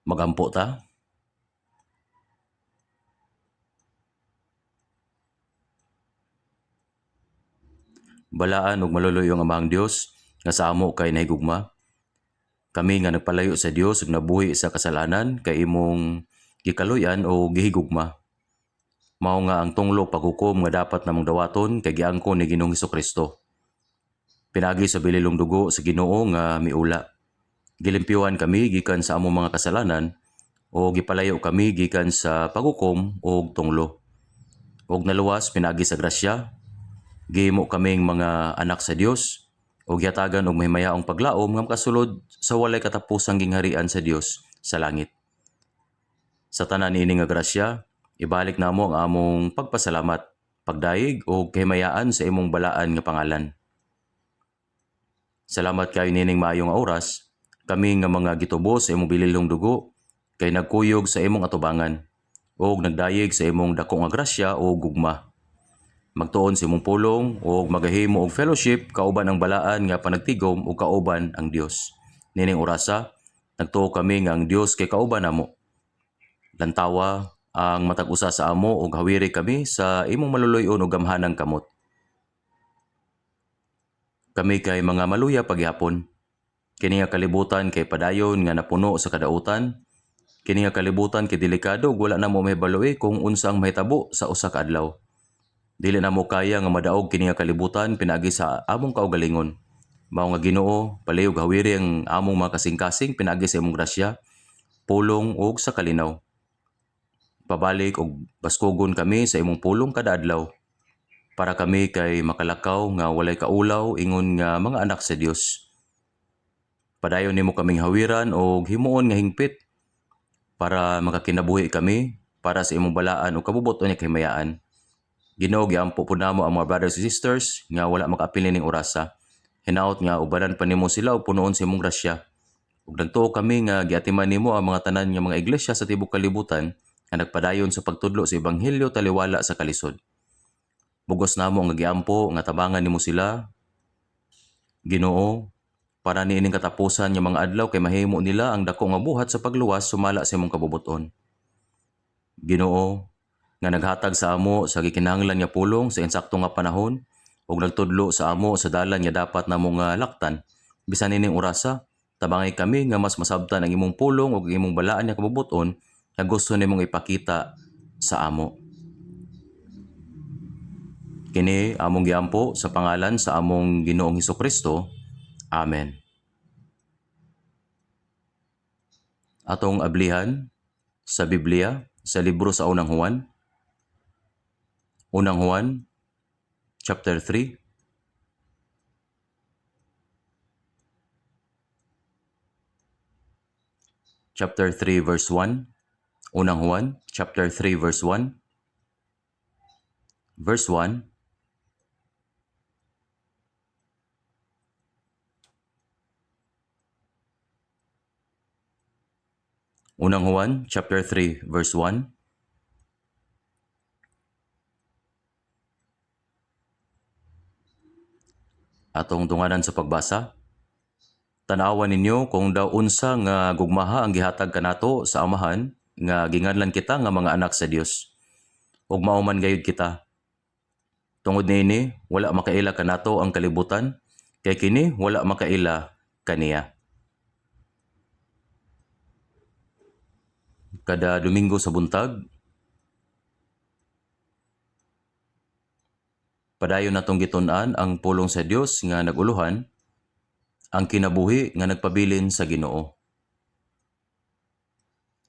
Magampo ta. Balaan ug maluluyo ang Amahang Dios nga sa amo kay nahigugma. Kami nga nagpalayo sa Dios ug nabuhi sa kasalanan kay imong gikaluyan o gihigugma. Mao nga ang tunglo paghukom nga dapat namong dawaton kay giangkon ni Ginoong Hesukristo. Pinagi sa bililong dugo sa Ginoo nga miula. Gilimpyuhan kami gikan sa among mga kasalanan o gipalayo kami gikan sa paghukom o tunglo. Og naluwas pinagi sa grasya, gihimo kaming mga anak sa Dios o gihatagan og mahimayaong paglaom nga makasulod sa walay katapusang gingharian sa Dios sa langit. Sa tanan niini nga grasya, ibalik namo ang among pagpasalamat, pagdaig o kahimayaan sa imong balaan nga pangalan. Salamat kayo nining maayong oras, kami nga mga gitubo sa imong bililong dugo, kay nagkuyog sa imong atubangan, o nagdayeg sa imong dako nga grasya o gugma. Magtuon sa imong pulong o magahimo og fellowship kauban ang balaan nga panagtigom o kauban ang Dios. Nining orasa, nagtuo kami nga ang Dios kay kauban namo. Lantawa ang matag usa sa amo og hawiri kami sa imong maluluyon og gamhanang kamot. Kami kay mga maluya pagyapon. Kini nga kalibutan kay padayon nga napuno sa kadautan. Kini nga kalibutan kay delikado ug wala na mo mahibaluwi kung unsa ang mahitabo sa usa ka adlaw. Dili na mo kaya nga madaog kini nga kalibutan pinagi sa among kaugalingon. Mao nga Ginoo, palihog hawiri ang among mga kasing-kasing pinagi sa imong grasya, pulong ug sa kalinaw. Pabalik og baskugon kami sa imong pulong kada adlaw para kami kay makalakaw nga walay kaulaw ingon nga mga anak sa Dios. Padayon nimo kaming hawiran o himuon nga hingpit para makakinabuhi kami para sa imong balaan o kabubuton nga kahimayaan. Ginoo, giampo pud namo ang mga brothers and sisters nga wala makaapil ning orasa. Hinaot nga ubanan pa nimo sila og punoon sa imong grasya. Ug nagtuo kami nga giatiman nimo ang mga tanan nga mga iglesia sa tibuok kalibutan nga nagpadayon sa pagtudlo sa ebanghelyo taliwala sa kalisod. Bugos namo nga giampo nga tabangan nimo sila, Ginoo, para niining katapusan nga mga adlaw kay mahimo nila ang dako nga buhat sa pagluwas sumala sa imong kabubuton. Ginoo, nga naghatag sa amo sa gikinahanglan nga pulong sa insakto nga panahon ug nagtudlo sa amo sa dalan nga dapat namo nga laktan. Bisan nining orasa, tabangay kami nga mas masabtan ang imong pulong ug imong balaan nga kabubuton nga gusto nimong ipakita sa amo. Kini among giampo sa pangalan sa among Ginoong Hesukristo. Amen. Atong ablihan sa Biblia sa libro sa Unang Juan. Unang Juan, chapter 3. Chapter 3, verse 1. Unang Juan, chapter 3, verse 1. Verse 1. Unang Juan, chapter 3, verse 1. Atong tunganan sa pagbasa. Tanawan ninyo kung daw unsa nga gugmaha ang gihatag kanato sa amahan nga ginganlan kita nga mga anak sa Dios. Ug mao man gayud kita. Tungod niini, wala makaila kanato ang kalibutan, kay kini wala makaila kaniya. Kada Domingo sa buntag, padayon natong gitun-an ang pulong sa Dios nga naguluhan, ang kinabuhi nga nagpabilin sa Ginoo.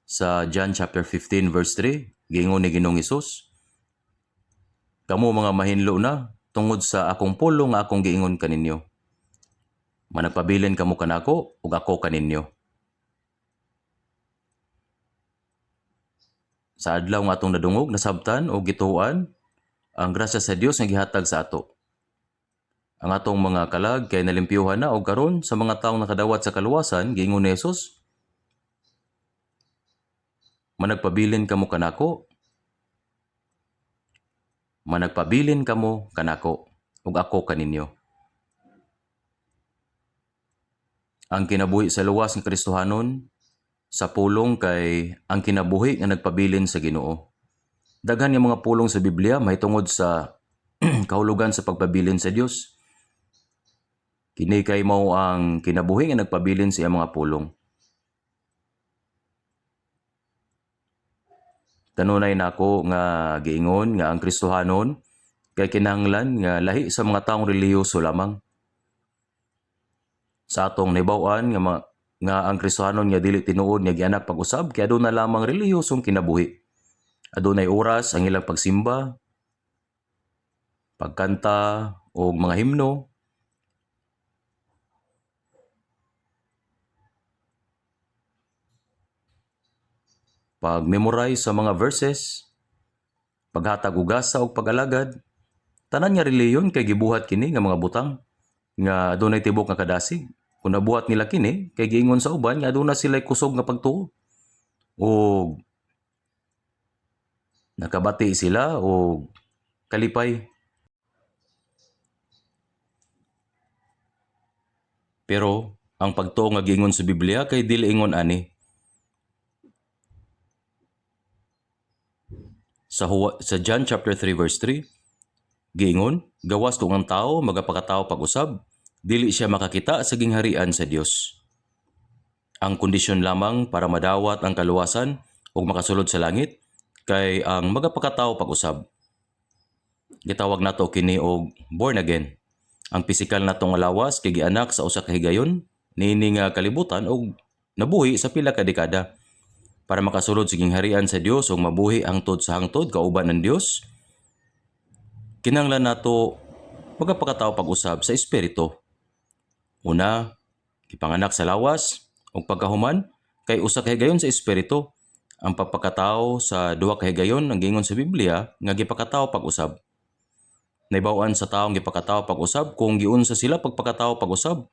Sa John chapter 15 verse 3, giingon ni Ginoong Hesus, "Kamo mga mahinlo na tungod sa akong pulong nga akong giingon kaninyo. Managpabilin kamo kanako ug ako kaninyo." Sa adlaw nga atong nadungog, nasabtan o gituan ang grasya sa Dios nga gihatag sa ato. Ang atong mga kalag kay nalimpyuhan na og karon sa mga taong nakadawat sa kaluwasan, giingon ni Hesus, "Managpabilin kamo kanako, managpabilin kamo kanako ug ako kaninyo." Ang kinabuhi sa luwas ng Kristohanon sa pulong kay ang kinabuhi nga nagpabilin sa Ginoo. Daghan nga mga pulong sa Biblia mahitungod sa kahulugan sa pagpabilin sa Dios. Kini kay mao ang kinabuhi nga nagpabilin sa iyang mga pulong. Kanunay nako nga giingon nga ang Kristohanon kay kinahanglan nga lahi sa mga taong relihiyoso lamang. Sa atong nahibaw-an nga ang Kristohanon nga dili tinuod nga gianak pag-usab kay aduna lamang relihiyosong kinabuhi. Adunay oras ang ilang pagsimba, pagkanta o mga himno. Pag-memorize sa mga verses, paghatag og gasa og pag-alagad, tanan nga reliyon kay gibuhat kini nga mga butang nga adunay tibok nga kadasig. Kung nabuhat nila kini, kay giingon sa uban nga aduna sila'y kusog nga pagtuo. O nakabati sila o kalipay. Pero ang pagtuo nga giingon sa Biblia kay dili ingon ani. Sa John chapter 3 verse 3, giingon, gawas kung ang tao magapakatao pag-usab, dili siya makakita sa gingharian sa Dios. Ang kondisyon lamang para madawat ang kaluwasan o makasulod sa langit kay ang magapakatao pag-usab. Gitawag nato kini og born again. Ang pisikal natong lawas kay gianak sa usa ka higayon niini nga kalibutan og nabuhi sa pila ka dekada. Para makasulod sa gingharian sa Dios o mabuhi hangtod sa hangtod kauban ng Dios, kinahanglan nato magapakatao pag-usab sa espiritu. Una, gipanganak sa lawas o pagkahuman kay usa ka higayon sa espiritu. Ang pagpakatao sa duha ka higayon ang giingon sa Biblia nga gipakatao pag-usab. Naibaw-an sa taong gipakatao pag-usab kung giunsa sila pagpakatao pag-usab.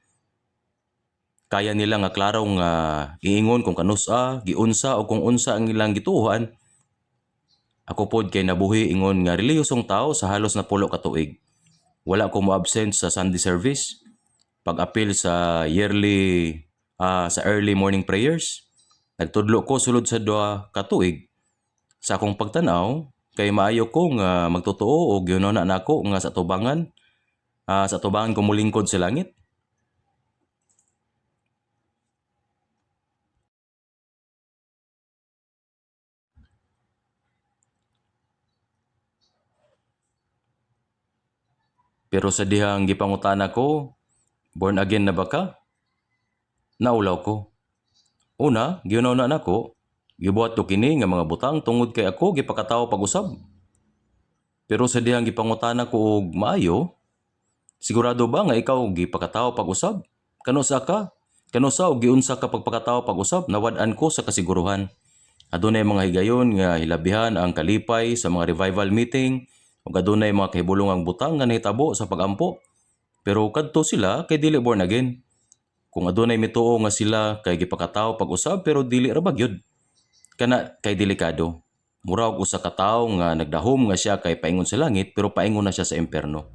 Kaya nila nga klaro nga iingon kung kanusa, giunsa o kung unsa ang ilang gituohan. Ako pod kay nabuhi ingon nga relihiyosong tao sa halos na 10 ka tuig. Wala ko mo-absent sa Sunday service, pag-apil sa early morning prayers. Nagtudlo ko sulod sa 2 ka tuig. Sa akong pagtanaw, kay maayo ko nga magtotoo o ginona nako nga sa tubangan ko mulingkod sa langit. Pero sa dihang gipangutana ko, born again na ba ka? Naulaw ko. Una, giunawna nako, gibuhat ko kini nga mga butang tungod kay ako gipakatawo pag-usab. Pero sa dihang gipangutana ko og maayo, sigurado ba nga ikaw gipakatawo pag-usab? Kanusa ka? Kanusa og giunsa ka pagpakatawo pag-usab? Nawad-an ko sa kasiguruhan. Adunay mga higayon nga hilabihan ang kalipay sa mga revival meeting ug adunay mga kahibulongang butang nga nahitabo sa pagampo. Pero kadto sila kay dili born again. Kung adunay mituo nga sila kay gipakatawo pag-usab pero dili ra bagyod. Kana kay delikado. Mura og usa ka tawo nga nagdahom nga siya kay paingon sa langit pero paingon na siya sa impierno.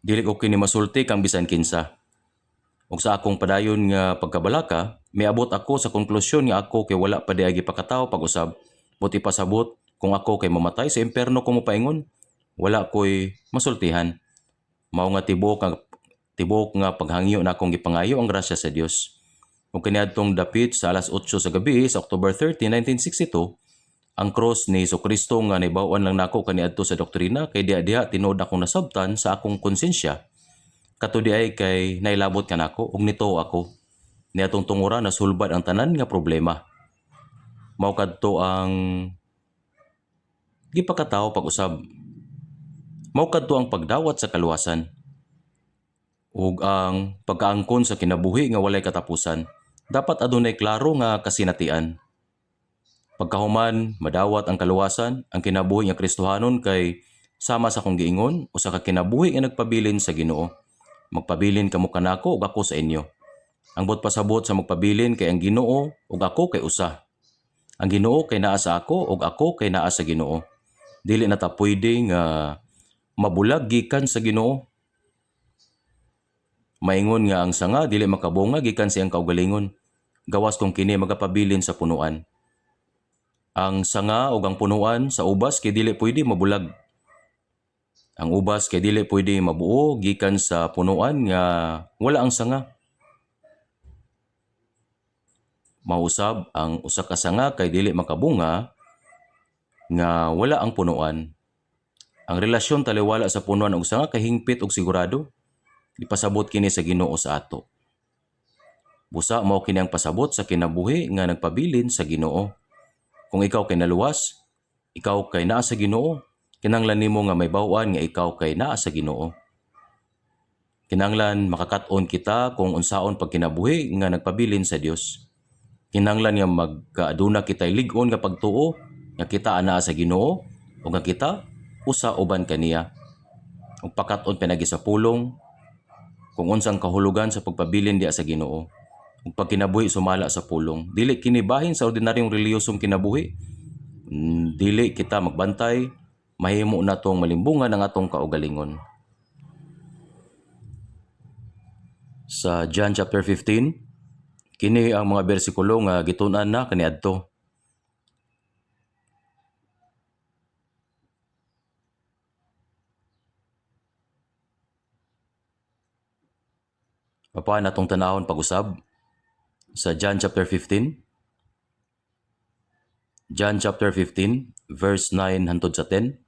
Dili ko kini masulti kang bisan kinsa. Ug sa akong padayon nga pagkabalaka, miabot ako sa konklusyon nga ako kay wala pa diay gipakatawo pag-usab. Buti pasabot kung ako kay mamatay sa impierno ko mopaingon, wala ko'y masultihan. Mao nga tibok nga paghangyo na akong gipangayo ang grasya sa Dios. Ug kaniadtong dapit sa alas 8 sa gabi sa October 30, 1962, ang cross ni Jesucristo nga naibaw-an lang nako kaniadto sa doktrina kay diha tinuod akong nasabtan sa akong konsensya. Kato diay kay nailabot ka nako ug nito ako. Niadtong tungura nasulbad ang tanan nga problema. Mao kadto ang gipakatawo pag-usab. Mao kadto ang pagdawat sa kaluwasan. Ug ang pagkaangkon sa kinabuhi nga walay katapusan. Dapat adunay klaro nga kasinatian. Pagkahuman, madawat ang kaluwasan, ang kinabuhi nga Kristohanon kay sama sa kong giingon usa ka kinabuhi nga nagpabilin sa Ginoo. Magpabilin kamo kanako ug ako sa inyo. Ang bot pasabot sa magpabilin kay ang Ginoo ug ako kay usa. Ang Ginoo kay naa sa ako ug ako kay naa sa Ginoo. Dili na ta pwede nga mabulag gikan sa Ginoo. Maingon nga ang sanga dili makabunga gikan sa iyang kaugalingon. gawas kung kini magapabilin sa punuan. Ang sanga o ang punuan sa ubas kay dili pwede mabulag. Ang ubas kay dili pwede mabuo gikan sa punuan nga wala ang sanga. Mausab ang usa ka sanga kay dili makabunga nga wala ang punuan. Ang relasyon taliwala sa punuan ug sanga kay hingpit ug sigurado. Ipasabot kini sa Ginoo sa ato. Busa mao kini ang pasabot sa kinabuhi nga nagpabilin sa Ginoo. Kung ikaw kay naluwas, ikaw kay naa sa Ginoo, kinahanglan nimo nga may baw-an nga ikaw kay naa sa Ginoo. Kinahanglan makakat-on kita kung unsaon pagkinabuhi nga nagpabilin sa Dios. Kinahanglan nga magkaaduna kitay lig-on nga pagtuo nga kita anaa sa Ginoo o nga kita usa uban kaniya. Ug pakat-on pinagi sa pulong kung unsang kahulugan sa pagpabilin diya sa Ginoo. Ug pagkinabuhi sumala sa pulong, dili kini bahin sa ordinaryong relihiyosong kinabuhi. Dili kita magbantay, mahimo natong malimbungan ang atong kaugalingon. Sa John chapter 15, kini ang mga bersikulo nga gitun-an na kaniadto. Papahan natong tanahon pag-usab sa John chapter 15. John chapter 15 verse 9 hangtod sa 10.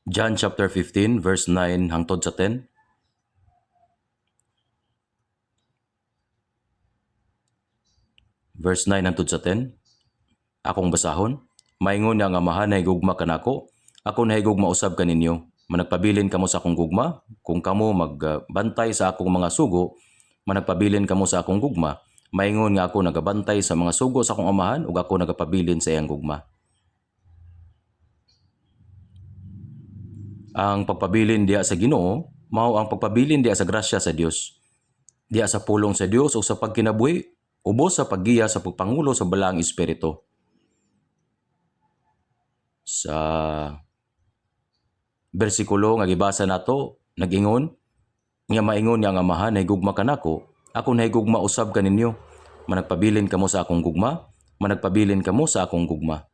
John chapter 15 verse 9 hangtod sa 10. Verse 9 hangtod sa 10. Akong basahon. Maingon nga ang Amahan na higugma kanako, ako na higugma usab kaninyo. Managpabilin kamo sa akong gugma, kung kamo magbantay sa akong mga sugo, managpabilin kamo sa akong gugma. Maingon nga ako nagabantay sa mga sugo sa akong Amahan ug ako nagapabilin sa iyang gugma. Ang pagpabilin diya sa Ginoo mao ang pagpabilin diya sa grasya sa Dios. Diya sa pulong sa Dios ug sa pagkinabuhi, ubos sa paggiya sa pagpangulo sa balaang espiritu. Sa bersikulo nga gibasa nato nag-ingon nga maingon nga ang Amahan na higugma kanako, ako na higugma usab kaninyo. Managpabilin kamo sa akong gugma, managpabilin kamo sa akong gugma.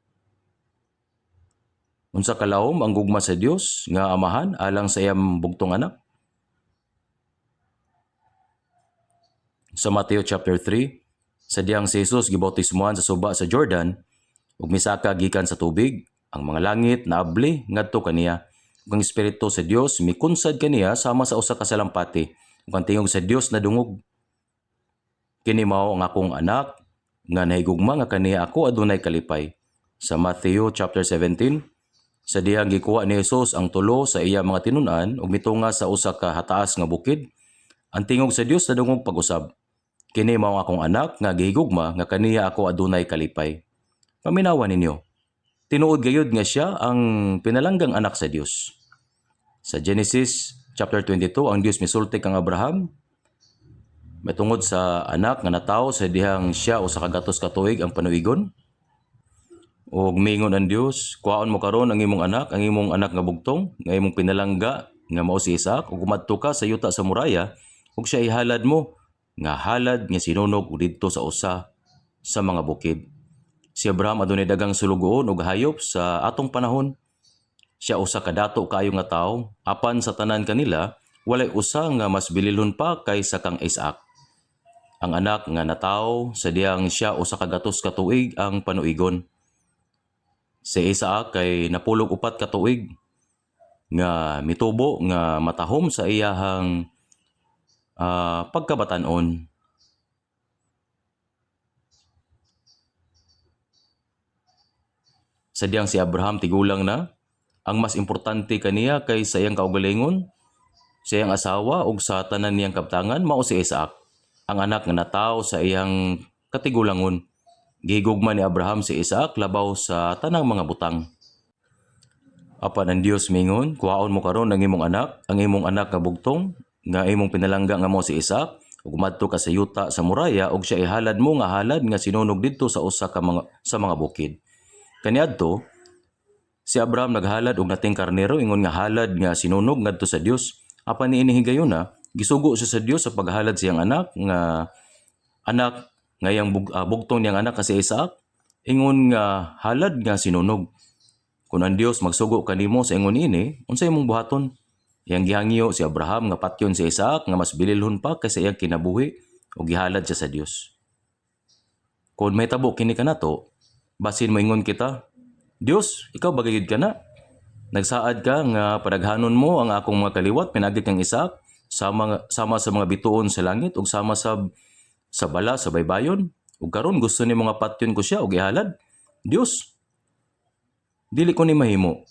Unsa kalawom ang gugma sa Dios nga Amahan alang sa iyang bugtong anak? Sa Mateo chapter 3, sa diyang si Jesus gibautismohan sa suba sa Jordan ug misaka gikan sa tubig, ang mga langit naabli ngadto kaniya. Ug ang espiritu sa Dios mikunsad kaniya sama sa usa ka salampati. Ug ang tingog sa Dios nadungog. Kini mao ang akong anak nga nahigugma nga kaniya ako adunay kalipay. Sa Matthew chapter 17, sa diyang gikuha ni Jesus ang tulo sa iya mga tinun-an ug mitunga sa usa ka hataas nga bukid, ang tingog sa Dios nadungog pag-usab. Kini mao ang akong anak nga gihigugma nga kaniya ako adunay kalipay. Paminawan ninyo. Tinuod gayud nga siya ang pinalanggang anak sa Dios. Sa Genesis chapter 22, ang Dios misulti kang Abraham matungod sa anak nga natawo sa dihang siya usa ka gatos ka tuig ang panuigon. Ug miingon ang Dios, kuhaon mo karon ang imong anak nga bugtong, nga imong pinalangga nga mao si Isaac, ug umadto ka sa yuta sa muraya, ug siya ihalad mo nga halad nga sinunog didto sa usa sa mga bukid. Si Abraham adunay dagang sulugoon ug hayop sa atong panahon. Siya usa ka dato kaayo nga tawo, apan sa tanan kanila walay usa nga mas bililhon pa kaysa kang Isaac. Ang anak nga natawo sa diyang siya usa ka gatos ka tuig ang panuigon. Si Isaac kay napulog 4 ka tuig nga mitubo nga matahom sa iyahang pagkabatan-on. Sa diyang si Abraham tigulang na, ang mas importante kaniya kay sa iyang kaugalingon, sa iyang asawa ug sa tanan niyang kabtangan mao si Isaac, ang anak nga natawo sa iyang katigulangon. Gihigugma ni Abraham si Isaac labaw sa tanang mga butang. Apan ang Dios mingon, kuhaon mo karon ang imong anak nga bugtong, nga imong pinalangga nga mao si Isaac, ug umadto ka sa yuta sa muraya ug siya ihalad mo nga halad nga sinunog didto sa usa ka mga bukid. Kaniadto, si Abraham naghalad og nating karnero ingon nga halad nga sinunog ngadto sa Dios. Apan niini higayuna, Gisugo siya sa Dios sa paghalad siyang anak ngayang bugtong niyang anak kasi Isaac, ingon nga halad nga sinunog. Kung ang Dios magsugo kanimo sa ingon ini, unsay imong buhaton? Yang gihangyo si Abraham nga patyon si Isaac nga mas bililhon pa kaysa iyang kinabuhi o gihalad siya sa Dios. Kung may tabo kini kanato, basin mo ingon kita, Dios, ikaw bagayod ka na. Nagsaad ka nga padaghanon mo ang akong mga kaliwat pinagit kang Isaac sama sa mga bituon sa langit ug sama sa bala sa baybayon. Ug karon gusto ni mga patyon ko siya og ihalad. Dios, dili ko ni mahimo.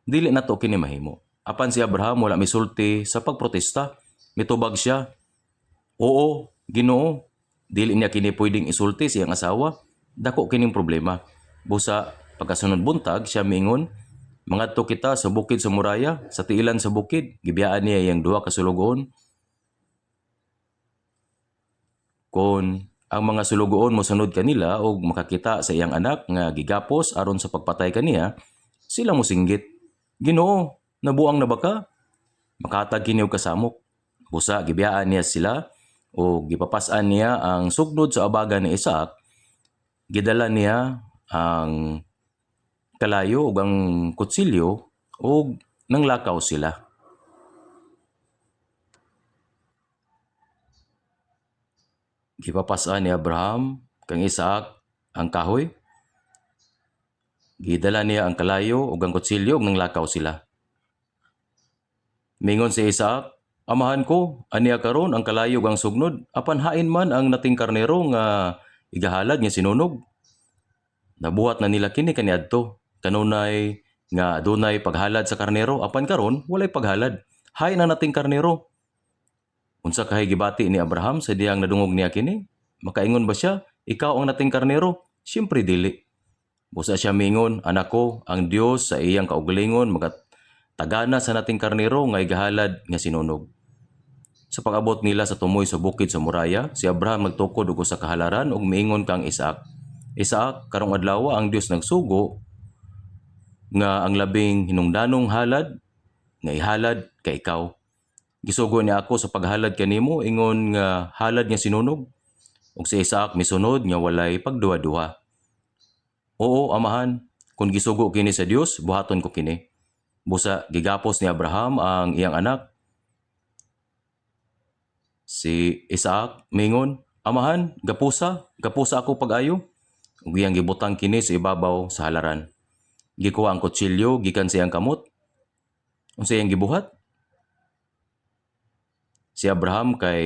Dili nato kini mahimo. Apan si Abraham wala misulti sa pagprotesta. Mitubag siya. Oo, Ginoo, dili niya kini pwedeng isulti siyang asawa. Dako kining problema. Busa pagkasunod buntag siya miingon, mangadto kita sa bukid sa Moraya, sa tiilan sa bukid, gibiyaan niya iyang duha ka sulugoon. Kon ang mga sulugoon mosunod kanila o makakita sa iyang anak nga gigapos aron sa pagpatay kaniya, sila mosinggit. Ginoo, nabuang na ba ka? Makatag kini og kasamok. Busa gibiyaan niya sila o gipapas-an niya ang sugnod sa abaga ni Isaac. Gidala niya ang kalayo ug ang kutsilyo ug nanglakaw sila. Gipapas-an ni Abraham kang Isaac ang kahoy. Gidala niya ang kalayo ug ang kutsilyo ug nanglakaw sila. Mingon si Isaac, amahan ko, aniya karon ang kalayo ug ang sugnod, apan hain man ang nating karnero nga igahalad nga sinunog. Nabuhat na nila kini kaniadto. Kanunay nga dunay paghalad sa karnero, apan karon walay paghalad. Hain ang nating karnero. Unsa kahay gibati ni Abraham sa diyang nadungog niya kini? Makaingon ba siya, ikaw ang nating karnero? Siyempre dili. Busa siya mingon, anak ko, ang Dios sa iyang kaugalingon magatagana sa nating karnero nga igahalad nga sinunog. Sa pag-abot nila sa tumoy sa bukid sa Moraya, si Abraham nagtukod og usa ka halaran ug miingon kang Isaac, Isaac, karong adlaw ang Dios nagsugo nga ang labing hinungdanong halad nga ihalad kay ikaw. Gisugo niya ako sa paghalad kanimo ingon nga halad nga sinunog. Ug si Isaac misunod nga walay pagduwa-duwa. Oo, amahan, kung gisugo kini sa Dios, buhaton ko kini. Busa gigapos ni Abraham ang iyang anak. Si Isaac mingon, amahan, gapusa ako pag-ayo. Ug iyang gibutang kini sa ibabaw sa halaran. Gikuha ang kutsilyo gikan sa iyang kamot. Unsa iyang gibuhat? Si Abraham kay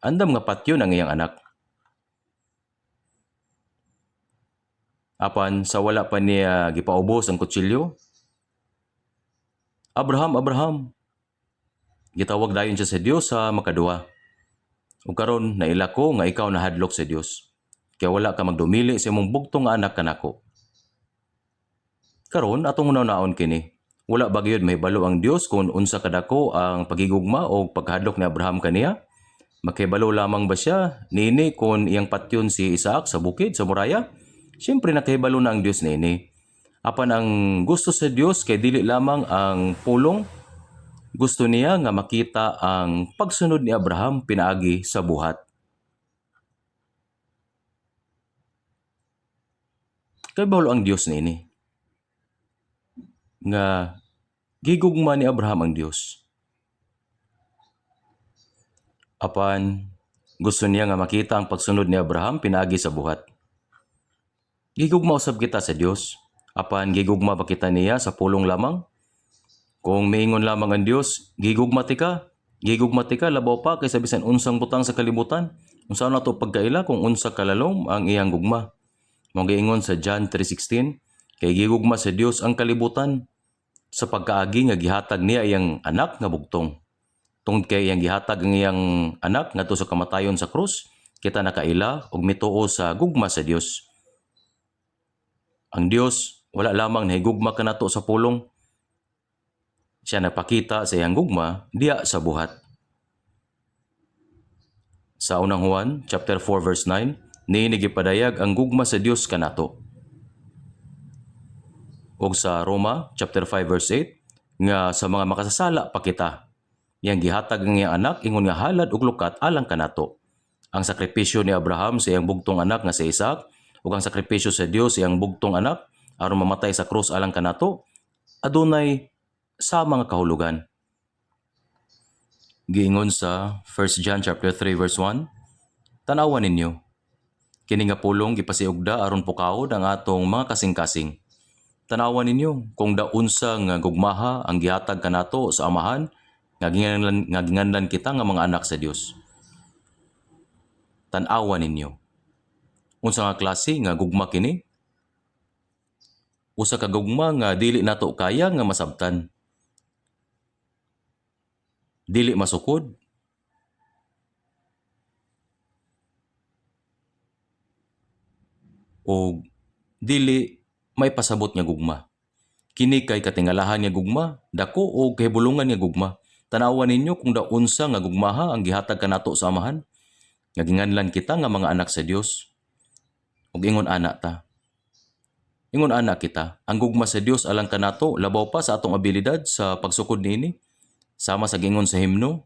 andam nga patyon ang iyang anak. Apan sa wala pa niya gipaubos ang kutsilyo, Abraham, gitawag dayon siya sa Dios sa makaduwa. Ug karon nailako nga ikaw nahadlok sa Dios. Kaya wala ka magdumili sa imong bugtong nga anak kanako. Karon atong naon kini. Wala ba gyud mahibalo ang Dios kung unsa kadako ang pagigugma o paghadlok ni Abraham kaniya? Makahibalo lamang ba siya nini kung iyang patyon si Isaac sa bukid sa Moraya? Siyempre nakahibalo na ang Dios nini. Apan ang gusto sa Dios kay dili lamang ang pulong. Gusto niya nga makita ang pagsunod ni Abraham pinaagi sa buhat. Kay bawal ang Dios nini. Nga gigugma ni Abraham ang Dios. Apan gusto niya nga makita ang pagsunod ni Abraham pinaagi sa buhat. Gigugma usab kita sa Dios. Apan gigugma ba kita niya sa pulong lamang? Kung miingon lamang ang Dios, gigugma ti ka labaw pa kaysa bisan unsang butang sa kalibutan. Unsa na to pagkaila kung unsa kalalom ang iyang gugma. Mao giingon sa John 3:16, kay gigugma sa Dios ang kalibutan sa pagkaagi nga gihatag niya iyang anak nga bugtong. Tungod kay iyang gihatag ang iyang anak ngadto sa kamatayon sa krus, kita nakaila og mituo sa gugma sa Dios. Ang Dios wala lamang nahigugma kanato sa pulong. Siya nagpakita sa iyang gugma diya sa buhat. Sa unang Juan, chapter 4 verse 9, niini gipadayag ang gugma sa Dios kanato. Ug sa Roma, chapter 5 verse 8, nga sa mga makasasala pa kita. Yang gihatag ang iyang anak ingon nga halad ug lukat alang kanato. Ang sakripisyo ni Abraham sa iyang bugtong anak nga si Isaac ug ang sakripisyo sa Dios sa iyang bugtong anak aron mamatay sa krus alang kanato adunay sa mga kahulugan. Giingon sa 1 John chapter 3 verse 1, tanawan ninyo, kini nga pulong gipasiugda aron pukaon ang atong mga kasing-kasing. Tanawan ninyo kung daunsa nga gugmaha ang gihatag kanato sa amahan nga ginganlan kita nga mga anak sa Dios. Tanawan ninyo. Unsa nga klase nga gugma kini? Usa ka gugma nga dili nato kaya nga masabtan. Dili masukod. O dili may pasabot nga gugma. Kini kay katingalahan nga gugma, dako o kahibulungan nga gugma. Tanawan ninyo kung daunsa nga gugmaha ang gihatag kanato sa amahan. Nga ginganlan kita nga mga anak sa Dios. Ug ingon ana ta. Ingon ana kita, ang gugma sa Dios alang kanato labaw pa sa atong abilidad sa pagsukod niini. Sama sa gingon sa himno.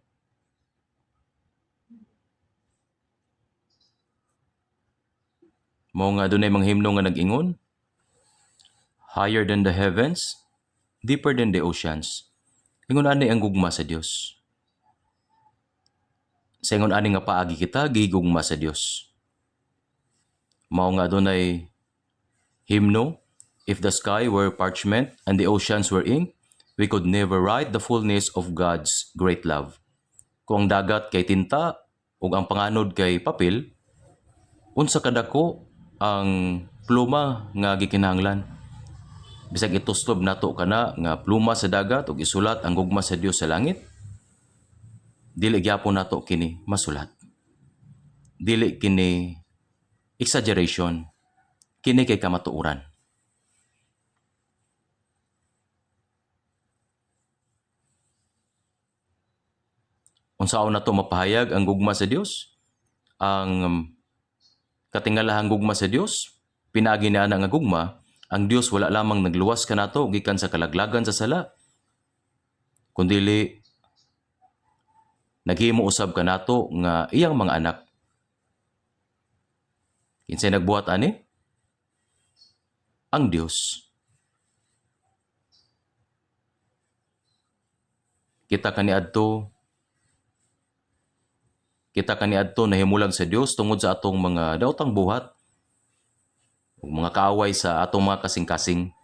Mao nga dunay mga himno nga nag-ingon, higher than the heavens, deeper than the oceans. Ingon ani ang gugma sa Dios. Sa ingon ani nga paagi kita gigugma sa Dios. Mao nga dunay himno, if the sky were parchment and the oceans were ink, we could never write the fullness of God's great love. Kung ang dagat kay tinta ug ang panganod kay papel, unsa kadako ang pluma nga gikinahanglan. Bisag ituslob nato kana nga pluma sa dagat ug isulat ang gugma sa Dios sa langit, dili gyapon nato kini masulat. Dili kini exaggeration. Kini kay kamatuoran. Unsaon nato mapahayag ang gugma sa Dios? Ang katingalahang gugma sa Dios, pinaagi na nga gugma, ang Dios wala lamang nagluwas kanato gikan sa kalaglagan sa sala, kundili naghimo usab kanato nga iyang mga anak. Kinsay nagbuhat ani? Ang Dios. Kita kaniadto nahimulag sa Dios tungod sa atong mga daotang buhat ug mga kaaway sa atong mga kasing-kasing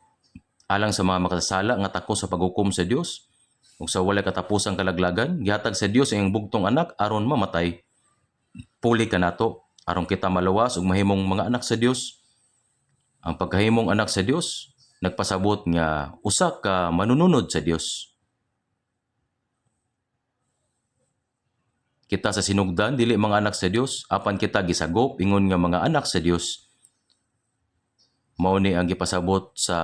alang sa mga makasasala nga tako sa paghukom sa Dios ug sa walay katapusang kalaglagan gihatag sa Dios ang bugtong anak aron mamatay. Puli kanato aron kita maluwas ug mahimong mga anak sa Dios. Ang pagkahimong anak sa Dios nagpasabot nga usa ka manununod sa Dios. Kita sa sinugdan dili mga anak sa Dios, apan kita gisagop ingon nga mga anak sa Dios. Mao ni ang gipasabot sa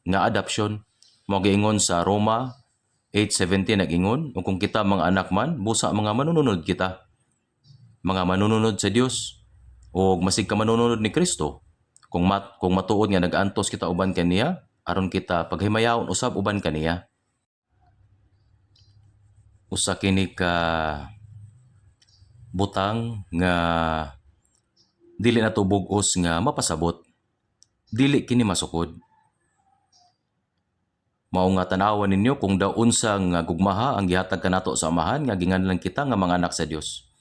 nga adoption. Mao giingon sa Roma 8:17 nag-ingon, ug kung kita mga anak man, busa mga manununod kita. Mga manununod sa Dios ug masig ka manununod ni Kristo. Kung matuod nga nag-antos kita uban kaniya, aron kita paghimayawon usab uban kaniya. Usa kini ka butang nga dili nato bug-os nga mapasabot. Dili kini masukod. Mao nga tanawan ninyo kung daunsa nga gugmaha ang gihatag kanato sa amahan nga ginganlan kita nga mga anak sa Dios.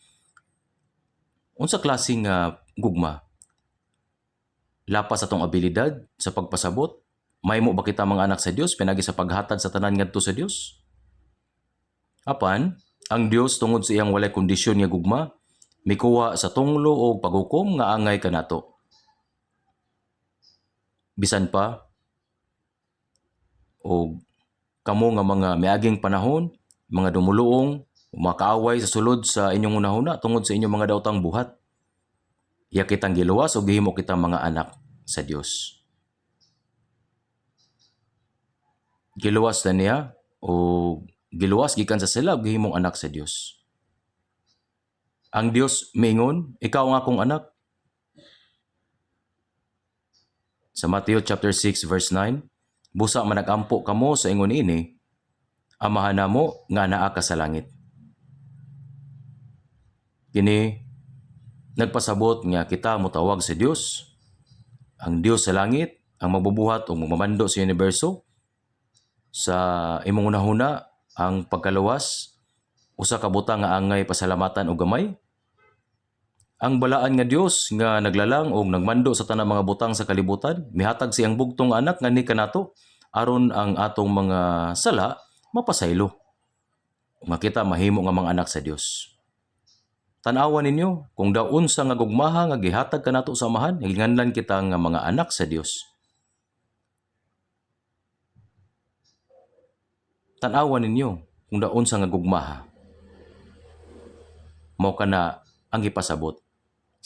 Unsa klase nga gugma? Lapas atong abilidad sa pagpasabot? Mahimo ba kita mga anak sa Dios pinagi sa paghatag sa tanan ngadto sa Dios? Apan, ang Dios tungod sa iyang walay kondisyon nga gugma, mikuha sa tunglo o paghukom nga angay kanato. Bisan pa, o kamo nga mga miaging panahon, mga dumuluong, mga kaaway sa sulod sa inyong unahuna tungod sa inyong mga daotang buhat. Iya kitang giluwas o gihimo kitang mga anak sa Dios. Giluwas na niya o giluwas gikan sa sila og gihimong anak sa Dios. Ang Dios miingon, ikaw ang akong anak. Sa Matthew chapter 6 verse 9, busa man nagampo kamo sa ingon ini, Amahan namo nga naa ka sa langit. Kini nagpasabot nga kita motawag sa Dios, ang Dios sa langit, ang magbubuhat o mamando sa universo, sa imong unahuna ang pagkaluwas, usa ka butang nga angay pasalamatan o gamay. Ang balaan nga Dios nga naglalang o nagmando sa tanang mga butang sa kalibutan, mihatag siyang bugtong anak nga ni kanato aron ang atong mga sala mapasaylo. Nga kita mahimo nga mga anak sa Dios. Tan-awan ninyo kung daw unsa nga gugmaha nga gihatag kanato sa amahan, hinganlan kita nga mga anak sa Dios. Tan-awan ninyo kung daw unsa nga gugmaha. Mao kana ang ipasabot.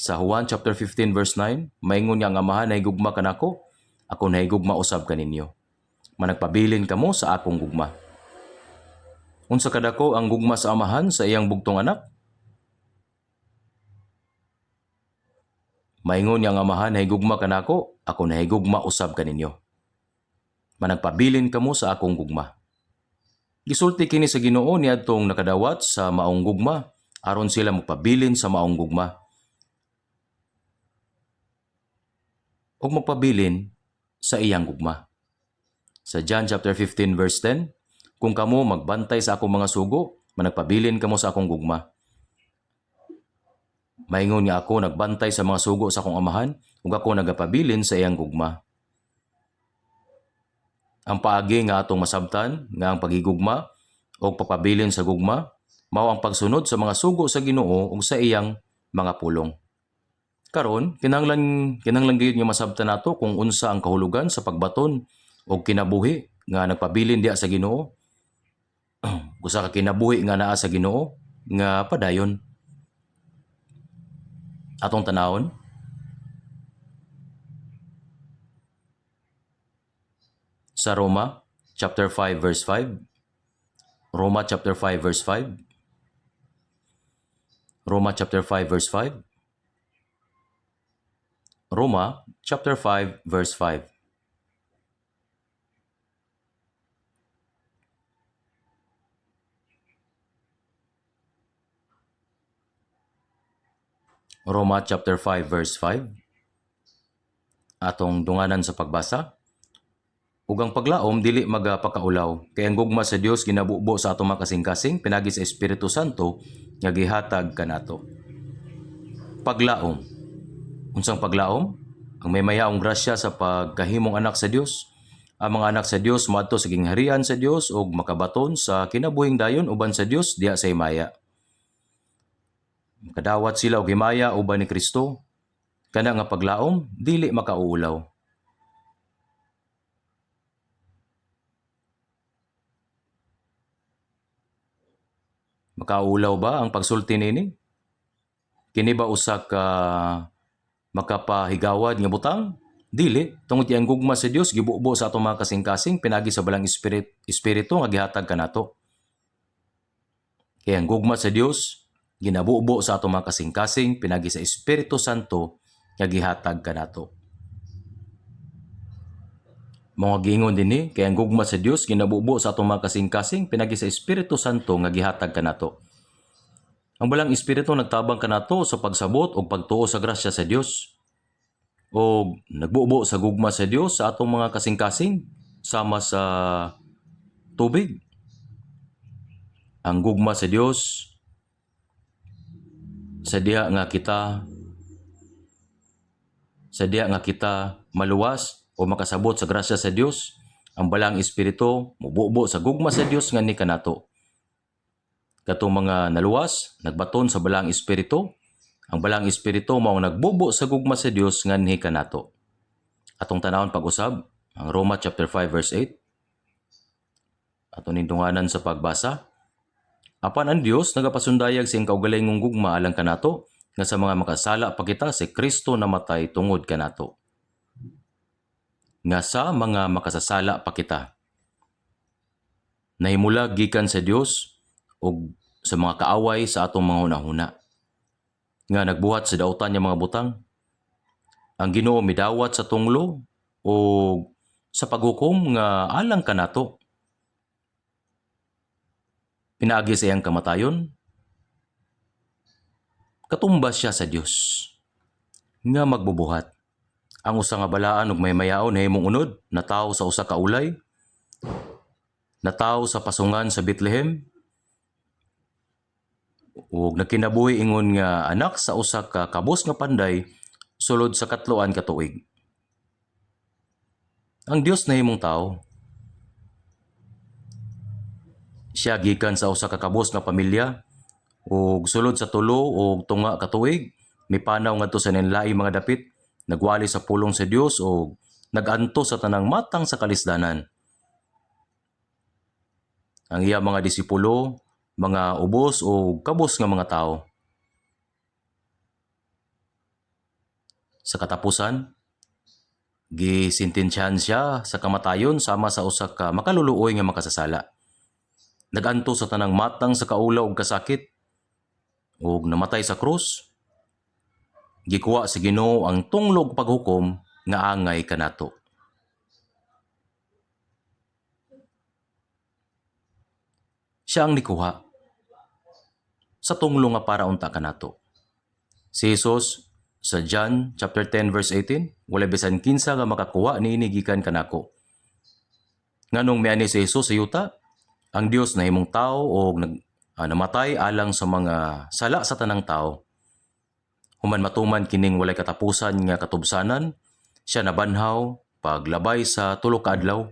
Sa Juan chapter 15 verse 9, maingon nga ang amahan na higugma kanako, ako na higugma usab kaninyo. Managpabilin kamo sa akong gugma. Unsa kadako ang gugma sa amahan sa iyang bugtong anak? Maingon nga ang amahan na higugma kanako, ako na higugma usab kaninyo. Managpabilin kamo sa akong gugma. Gisulti kini sa Ginoo niadtong nakadawat sa maong gugma aron sila magpabilin sa maong gugma. O magpabilin sa iyang gugma. Sa John chapter 15 verse 10, kung kamo magbantay sa akong mga sugo, managpabilin kamo sa akong gugma. Maingon nga ako nagbantay sa mga sugo sa akong amahan, ug ako nagapabilin sa iyang gugma. Ang paagi nga atong masabtan nga ang paghigugma o papabilin sa gugma, mao ang pagsunod sa mga sugo sa Ginoo ug sa iyang mga pulong. Karon, kinahanglan gyud nga masabtan nato kung unsa ang kahulugan sa pagbaton o kinabuhi nga nagpabilin diha sa Ginoo. Usa ka kinabuhi nga naa sa Ginoo nga padayon. Atong tanawon. Sa Roma chapter 5 verse 5. Roma chapter 5 verse 5. Roma chapter 5 verse 5. Roma chapter 5 verse 5. Roma chapter 5 verse 5. Atong dunganan sa pagbasa. Ug ang paglaom dili magapakaulaw, kay ang gugma sa Dios ginabubo sa atong makasing-kasing pinagi sa Espiritu Santo nga gihatag kanato. Paglaom. Unsang paglaom? Ang may mayaong grasya sa pagkahimong anak sa Dios. Ang mga anak sa Dios moadto sa gingharian sa Dios ug makabaton sa kinabuhing dayon uban sa Dios diha sa himaya. Kadawat sila og himaya uban ni Kristo. Kana nga paglaom dili makauulaw. Makaulaw ba ang pagsulti nini? Kini ba usa ka makapahigawad nga butang? Dili, tungod ang gugma sa Dios gibubo sa atong mga kasing-kasing pinagi sa balang espiritu nga gihatag kanato. Kaya ang gugma sa Dios ginabubo sa atong mga kasing-kasing pinagi sa Espiritu Santo nga gihatag kanato. Mga giingon dinhi kay ang gugma sa Dios ginabubo sa atong mga kasing-kasing pinagi sa Espiritu Santo nga gihatag kanato. Ang balang espiritu nagtabang kanato sa pagsabot o pagtuo sa grasya sa Dios. O nagbubo sa gugma sa Dios sa atong mga kasing-kasing sama sa tubig. Ang gugma sa Dios sa diha nga kita maluwas o makasabot sa grasya sa Dios, ang balang espiritu mububo sa gugma sa Dios nga ni kanato. Katong mga naluwas, nagbaton sa balang espiritu, ang balang espiritu mao nagbubo sa gugma sa Dios nga ni kanato. Atong tanawon pag-usab ang Roma chapter 5 verse 8. Atong nindunganan sa pagbasa. Apan ang Dios nagapasundayag sing kaugalingong gugma alang kanato nga sa mga makasala pa kita si Kristo namatay tungod kanato. Nga sa mga makasasala pa kita. Nahimula gikan sa Dios o sa mga kaaway sa atong mga hunahuna. Nga nagbuhat sa dautan niya mga butang. Ang Ginoo midawat sa tunglo o sa paghukom nga alang kanato. pinaagi sa iyang kamatayon, katumbas siya sa Dios nga magbubuhat. Ang usa nga balaan ug may mayaon himong unod, natawo sa usa ka ulay, natawo sa pasungan sa Bethlehem, ug nagkinabuhi ingon nga anak sa usa ka kabus nga panday sulod sa katloan ka tuig. Ang Dios nahimong tao. Siya gikan sa usa ka kabus nga pamilya ug sulod sa tulo o tunga ka tuig mipanaw ngadto sa ninlaing mga dapit, nagwali sa pulong sa Dios ug naganto sa tanang matang sa kalisdanan. Ang iya mga disipulo, mga ubos o kabus nga mga tao. Sa katapusan, gisintensyahan siya sa kamatayon sama sa usa ka makaluluoy nga makasasala. Naganto sa tanang matang sa kaulaw ug kasakit ug namatay sa krus. Gikuha sa Ginoo ang tunglog paghukom nga angay kanato. Siya ang nikuha sa tunglo nga para unta kanato. Si Jesus sa John chapter 10 verse 18, wala bisan kinsa nga makakuha niini gikan kanako. Nganong miani si Jesus sa yuta, ang Dios nahimong tao o namatay alang sa mga sala sa tanang tao. Human matuman kining walay katapusan nga katubsanan, siya nabanhaw paglabay sa tulo ka adlaw.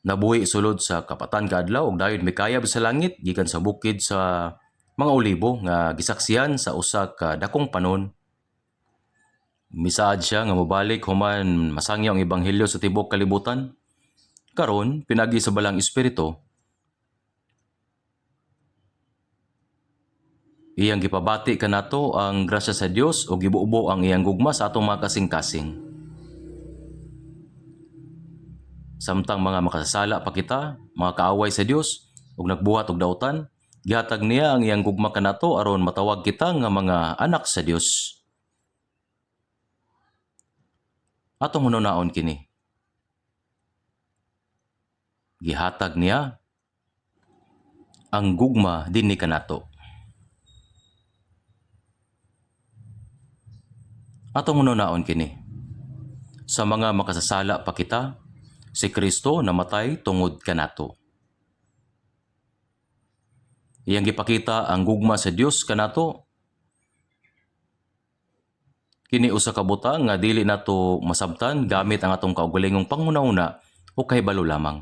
Nabuhi sulod sa kapatan ka adlaw ug dayon mikayab sa langit gikan sa bukid sa mga olibo nga gisaksihan sa usa ka dakong panon. Misaad siya nga mobalik human masangyaw ang ebanghelyo sa tibok kalibutan. Karon pinagi sa balang espiritu, iyang gipabati kanato ang grasya sa Dios ug gibuubo ang iyang gugma sa atong mga kasing-kasing. Samtang mga makasasala pa kita, mga kaaway sa Dios ug nagbuhat og dautan, gihatag niya ang iyang gugma kanato aron matawag kita nga mga anak sa Dios. Atong hunaon kini. Gihatag niya ang gugma dinhi kanato. Atong hunaon kini. Sa mga makasasala pa kita, si Kristo namatay tungod kanato. Iyang gipakita ang gugma sa Dios kanato. Kini usa ka butang nga dili nato masabtan gamit ang atong kaugalingong panghuna-una o kahibalo lamang.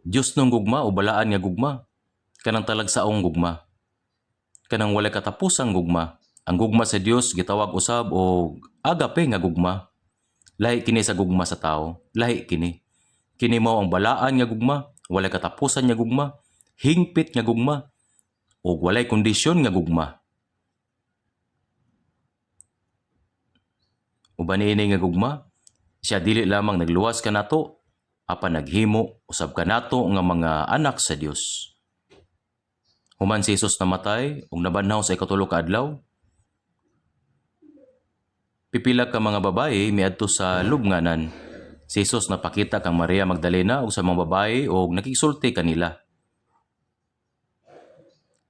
Dios nung gugma o balaan nga gugma, kanang talagsaong gugma, kanang walay katapusang gugma. Ang gugma sa Dios gitawag usab og agape nga gugma. Lahi kini sa gugma sa tao, lahi kini. Kini mao ang balaan nga gugma, walay katapusan nga gugma, hingpit nga gugma, ug walay kondisyon nga gugma. Uban niini nga gugma, siya dili lamang nagluwas kanato, apan naghimo usab kanato nga mga anak sa Dios. Human si Jesus namatay ug nabanhaw sa ikatulo ka adlaw, pipila ka mga babaye miadto sa lubnganan. Si Jesus napakita kang Maria Magdalena ug sa mga babaye ug nakigsulti kanila.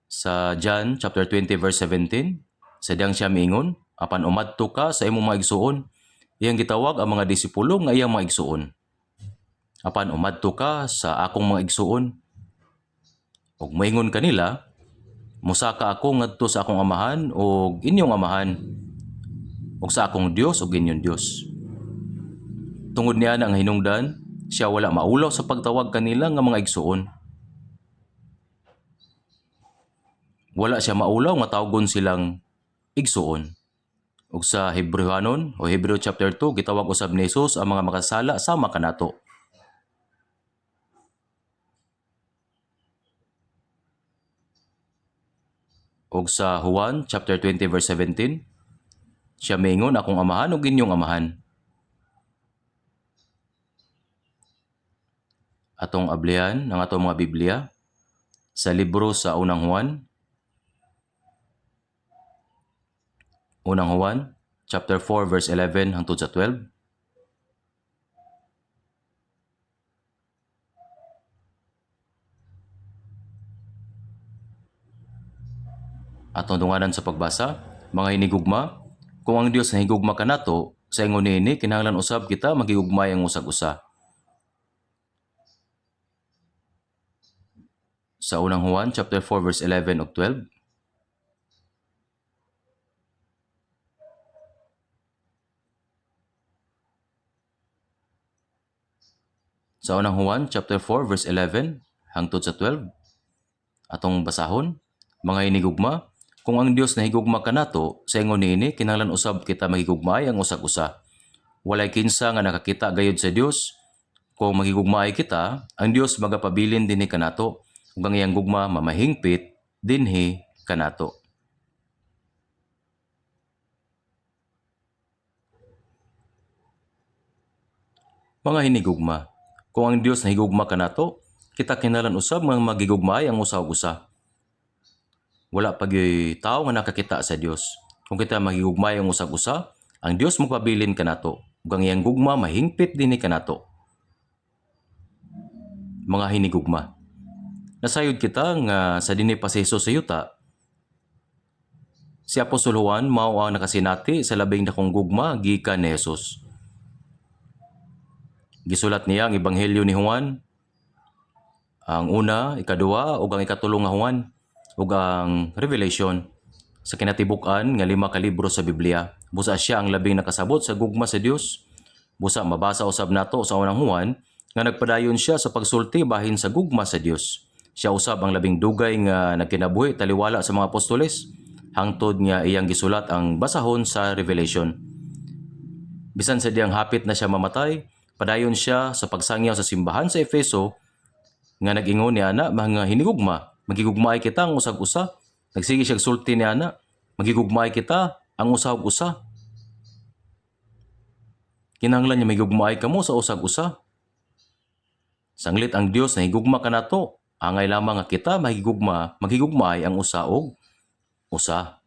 Sa John chapter 20 verse 17, sadyang siya miingon, apan umadto ka sa imong mga igsuon, iyang gitawag ang mga disipulo nga iyang mga igsuon. Apan umadto ka sa akong mga igsuon, ug moingon kanila, musaka ako ngadto sa akong amahan ug inyong amahan, ug sa akong Dios ug inyong Dios. Tungod niya ang hinungdan, siya wala maulaw sa pagtawag kanila nga mga igsuon. Wala siya maulaw nga tawgon silang igsuon. Ug sa Hebrewanon o Hebreo chapter 2 gitawag usab ni Jesus ang mga makasala sama kanato. Ug sa Juan chapter 20 verse 17, siya miingon akong amahan ug inyong amahan. Atong ablihan ng atong mga Biblia sa libro sa Unang Juan chapter 4 verse 11 hangtod sa 12. Atong dunganan sa pagbasa, mga hinigugma, kung ang Dios nahigugma kanato, sa ingon niini kinahanglan usab kita magigugmay ang usag-usa. Sa unang Juan chapter 4 verse 11 ug 12. Sa unang Juan chapter 4 verse 11 hangtod sa 12. Atong basahon, mga hinigugma, kung ang Dios nahigugma kanato, sa ingon niini kinahanglan usab kita magigugmay ang usag-usa. Walay kinsa nga nakakita gayud sa Dios. Kung magigugmaay kita, ang Dios magapabilin dinhi kanato, ug ang iyang gugma mamahingpit dinhi kanato. Mga hinigugma, kung ang Dios nahigugma kanato, kita kinahanglan usab nga magigugmaay ang usa-usa. Wala pag tao nga nakakita sa Dios. Kung kita magigugmay ang usag-usa, ang Dios magpabilin kanato, ug ang iyang gugma mahingpit dinhi kanato. Mga hinigugma, nasayod kita nga sa dinhi pa si Jesus sa yuta, si Apostol Juan mao ang nakasinati sa labing dakong gugma gikan ni Jesus. Gisulat niya ang Ebanghelyo ni Juan, ang una, ikaduha, ug ang ikatulo nga Juan, ug ang Revelation. Sa kinatibuk-an nga 5 ka libro sa Biblia, busa siya ang labing nakasabot sa gugma sa Dios. Busa mabasa usab nato sa unang Juan nga nagpadayon siya sa pagsulti bahin sa gugma sa Dios. Siya usab ang labing dugay nga nagkinabuhi taliwala sa mga apostoles, hangtod nga iyang gisulat ang basahon sa Revelation. Bisan sa diyang hapit na siya mamatay, padayon siya sa pagsangyaw sa simbahan sa Efeso nga nag-ingon ni ana, mga hinigugma, magigugmaay kita ang usag-usa. Nagsige siya sulti ni ana, magigugmaay kita ang usag-usa. Kinahanglan niya magigugmaay kamo sa usag-usa. Sanglit ang Dios na higugma kanato, angay lamang nga kita magigugmaay ang usa og usa.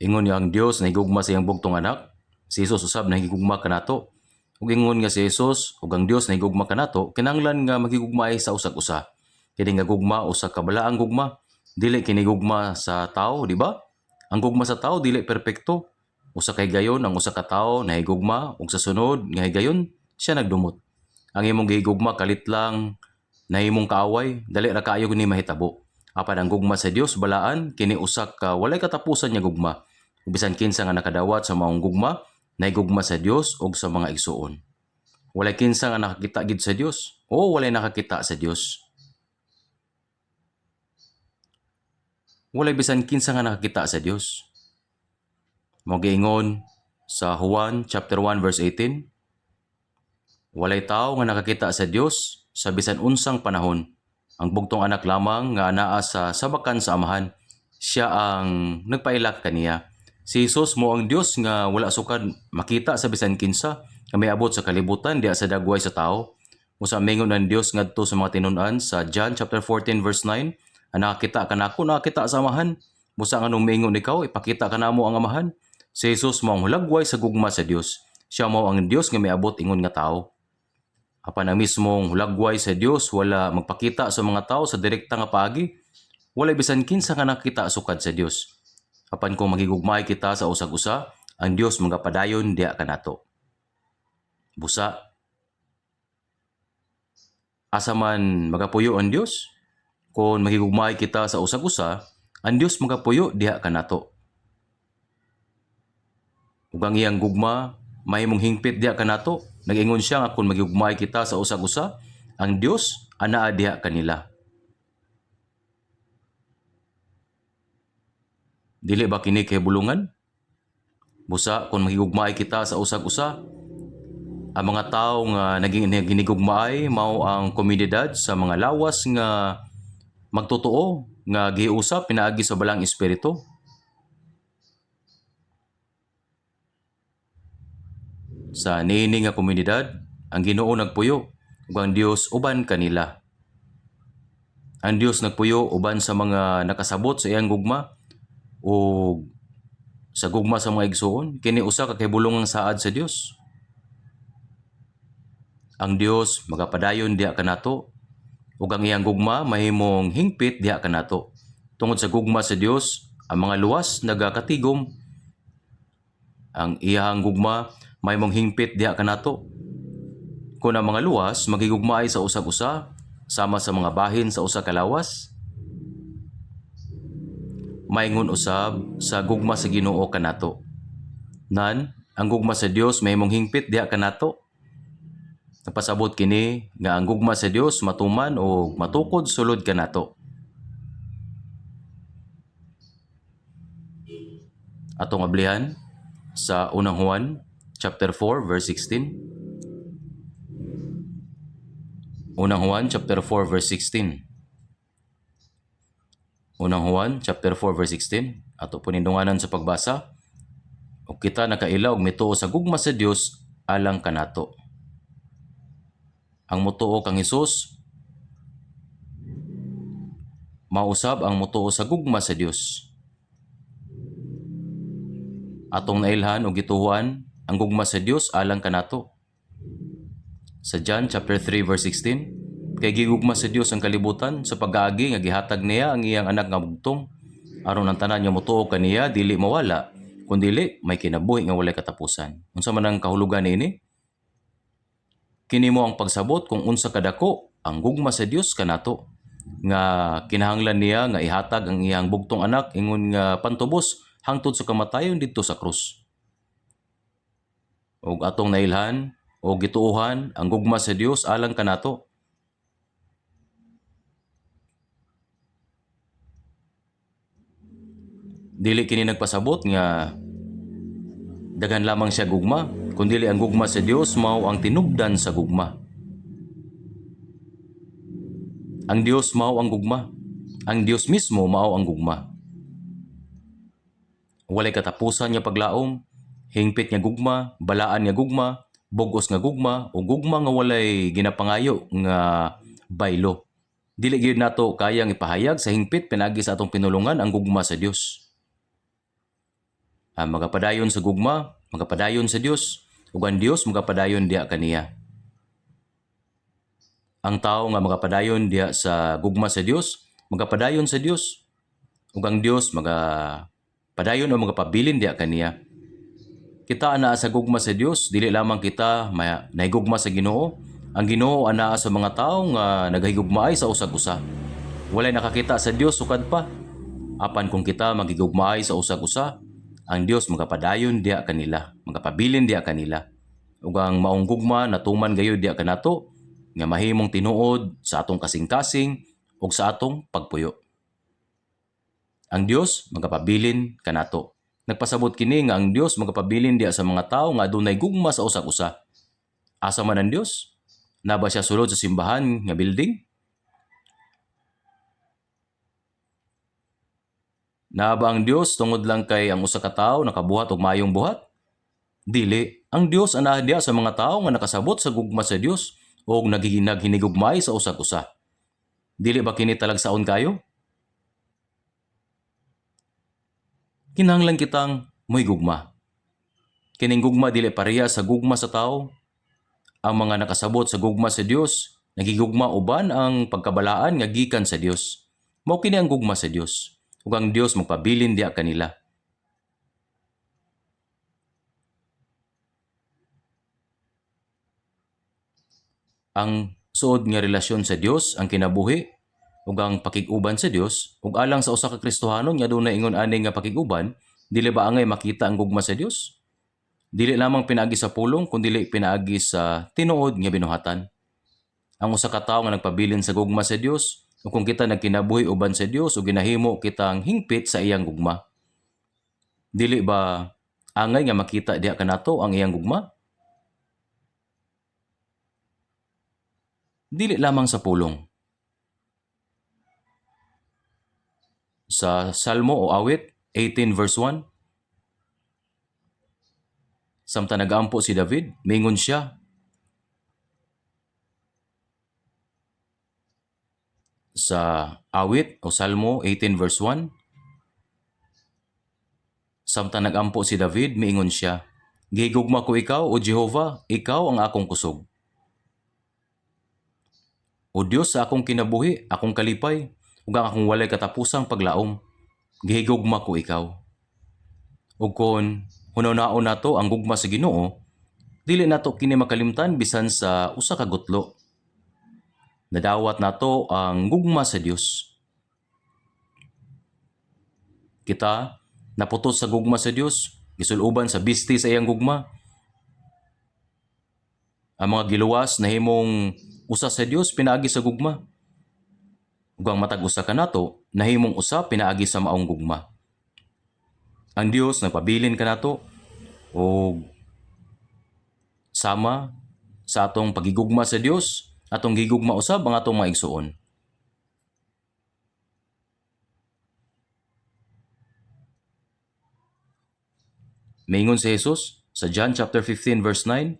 Ingon niya ang Dios na higugma sa iyang bugtong anak, si Jesus usab na higugma kanato. Ug ingon nga si Jesus ug ang Dios na higugma kanato, kinahanglan nga magigugmaay sa usag-usa. Kini nga gugma usa ka balaang gugma, dili kini gugma sa tao, di ba? Ang gugma sa tao dili perpekto. Usa kay gayon ang usa ka tawo na higugma ug sa sunod nga higayon siya nagdumot. Ang imong gihigugma kalit lang na imong kaaway, dali ra kaayo ni mahitabo. Apan ang gugma sa Dios balaan kini usa ka walay katapusan nga gugma. Ug bisan kinsa nga nakadawat sa maong gugma, nahigugma sa Dios ug sa mga igsuon. Walay kinsa nga nakakita gid sa Dios o walay nakakita sa Dios. Walay bisan kinsa nga nakakita sa Dios. Mao giingon sa Juan chapter 1 verse 18, walay tao nga nakakita sa Dios sa bisan unsang panahon. Ang bugtong anak lamang nga anaa sa sabakan sa amahan, siya ang nagpailak kaniya. Si Jesus mo ang Dios nga wala sukad makita sa bisan kinsa nga miabot sa kalibutan diha sa dagway sa tao. Usa mingon ang Dios ngadto sa mga tinun-an sa John chapter 14 verse 9, nakakita ka nako, nakakita sa amahan. Busa nga nung mingon ikaw, ipakita ka namo ang amahan. Si Jesus mo ang hulagway sa gugma sa Dios. Siya mo ang Dios nga miabot ingon nga tao. Apan ang mismong hulagway sa Dios wala magpakita sa mga tao sa direkta nga paagi. Walay bisan kinsa nga nakita sukad sa Dios. Apan kung magigugmay kita sa usag-usa, ang Dios magapadayon diha kanato. Busa, asa man magapuyo ang Dios? Kung magigugmay kita sa usag-usa, ang Dios magapuyo diha kanato. Ug ang iyang gugma mahimong hingpit diha kanato. Nag-ingon siya nga kung magigugmay kita sa usag-usa, ang Dios anaa diha kanila. Dili ba kini kay bulungan? Busa kung magigugmaay kita sa usag-usa, ang mga tao nga naging ginigugmaay mao ang komunidad sa mga lawas nga magtotoo nga giusap pinaagi sa balang espiritu. Sa niini nga komunidad, ang Ginoo nagpuyo ug ang Dios uban kanila. Ang Dios nagpuyo uban sa mga nakasabot sa iyang gugma o sa gugma sa mga igsoon, kini usa ka kahibulongang saad sa Dios. Ang Dios magapadayon diha kanato ug ang iyang gugma mahimong hingpit diha kanato. Tungod sa gugma sa Dios, ang mga luwas nagakatigom. Ang iyahang gugma may mong hingpit diha kanato. Kung ang mga luwas magigugmaay sa usag-usa sama sa mga bahin sa usa ka lawas, maingon usab sa gugma sa Ginoo kanato. Nan, ang gugma sa Dios may mong hingpit diha kanato. Napasabot kini nga ang gugma sa Dios matuman o matukod sulod kanato. Atong ablihan sa unang Juan chapter 4 verse 16. Unang Juan chapter 4 verse 16. Unang Juan chapter 4 verse 16. Ato punindunganan sa pagbasa. O kita nakailaw og mituo sa gugma sa Dios alang kanato. Ang mutuo kang Hesus mausab ang mutuo sa gugma sa Dios. Atong nailhan o gituhuan ang gugma sa Dios alang kanato. Sa John chapter 3 verse 16, kay gigugma sa Dios ang kalibutan sa pag-aagi nga gihatag niya ang iyang anak nga bugtong aron ang tanan nga motuo kaniya dili mawala kundi may kinabuhi nga walay katapusan. Unsa man ang kahulugan niini? Kini mo ang pagsabot kung unsa kadako ang gugma sa Dios kanato nga kinahanglan niya nga ihatag ang iyang bugtong anak ingon nga pantubos hangtod sa kamatayon didto sa krus. Og atong nailhan o gituuhan ang gugma sa Dios alang kanato. Dili kini nagpasabot nga daghan lamang siya gugma, kundi ang gugma sa Dios mao ang tinubdan sa gugma. Ang Dios mao ang gugma. Ang Dios mismo mao ang gugma. Walay katapusan nga paglaom, hingpit nga gugma, balaan nga gugma, bugos nga gugma, o gugma nga walay ginapangayo nga baylo. Dili gyud nato kayang ipahayag sa hingpit pinagi sa atong pinulungan ang gugma sa Dios. Magapadayon sa gugma, magapadayon sa Dios, ug ang Dios magapadayon diha kaniya. Ang tao nga magapadayon diha sa gugma sa Dios, magapadayon sa Dios, ug ang Dios padayon o magapabilin diha kaniya. Kita anaa sa gugma sa Dios, dili lamang kita nahigugma sa Ginoo. Ang Ginoo anaa sa mga tawo nga naghigugmaay sa usag-usa. Walay nakakita sa Dios sukad pa. Apan kung kita maghigugmaay sa usag-usa, ang Dios magapadayon diha kanila, magapabilin diha kanila. Ug ang maong gugma natuman gayud diha kanato nga mahimong tinuod sa atong kasing-kasing ug sa atong pagpuyo. Ang Dios magapabilin kanato. Nagpasabot kini nga ang Dios magapabilin diha sa mga tawo nga adunay gugma sa usag-usa. Asa man ang Dios? Na ba siya sulod sa simbahan nga building? Na ba ang Dios tungod lang kay ang usa ka tawo nakabuhat og mayong buhat? Dili. Ang Dios anaa diha sa mga tawo nga nakasabot sa gugma sa Dios o hinigugmay sa usag-usa. Dili ba kini talagsaon kayo? Kinahanglan kitang mo'y gugma. Kining gugma dili pareha sa gugma sa tao. Ang mga nakasabot sa gugma sa Dios, nagigugma uban ang pagkabalaan nga gikan sa Dios. Mao kini ang gugma sa Dios. Ug ang Dios magpabilin diha kanila. Ang suod nga relasyon sa Dios ang kinabuhi ug ang pakig-uban sa Dios ug alang sa usa ka Kristohanon nga adunay ingon ani nga pakig-uban, dili ba angay makita ang gugma sa Dios? Dili lamang pinaagi sa pulong kundi pinaagi sa tinuod nga binuhatan. Ang usa ka tawo nga nagpabilin sa gugma sa Dios ug kung kita nagkinabuhi uban sa Dios ug ginahimo kitang hingpit sa iyang gugma. Dili ba angay nga makita diha kanato ang iyang gugma? Dili lamang sa pulong. Sa Salmo o Awit 18 verse 1, samtang nag-ampo si David, mingon siya, sa Awit o Salmo 18 verse 1, samtang nag-ampo si David, miingon siya, gihigugma ko ikaw, O Jehova, ikaw ang akong kusog. O Diyos sa akong kinabuhi, akong kalipay, ug ang akong walay katapusang paglaom. Gihigugma ko ikaw. Ug kon hunaw-naon nato ang gugma sa Ginoo, dili nato kini makalimtan bisan sa usa ka gutlo. Nadawat nato ang gugma sa Dios. Kita naputos sa gugma sa Dios, gisuluban sa bisti sa iyang gugma. Ang mga giluwas na himong usa sa Dios pinaagi sa gugma. Ug ang matag usa kanato nahimong usa pinaagi sa maong gugma. Ang Dios nagpabilin kanato o sama sa atong pagigugma sa Dios, atong gigugma usab ang atong mga igsuon. Maingon si Jesus sa John chapter 15 verse 9,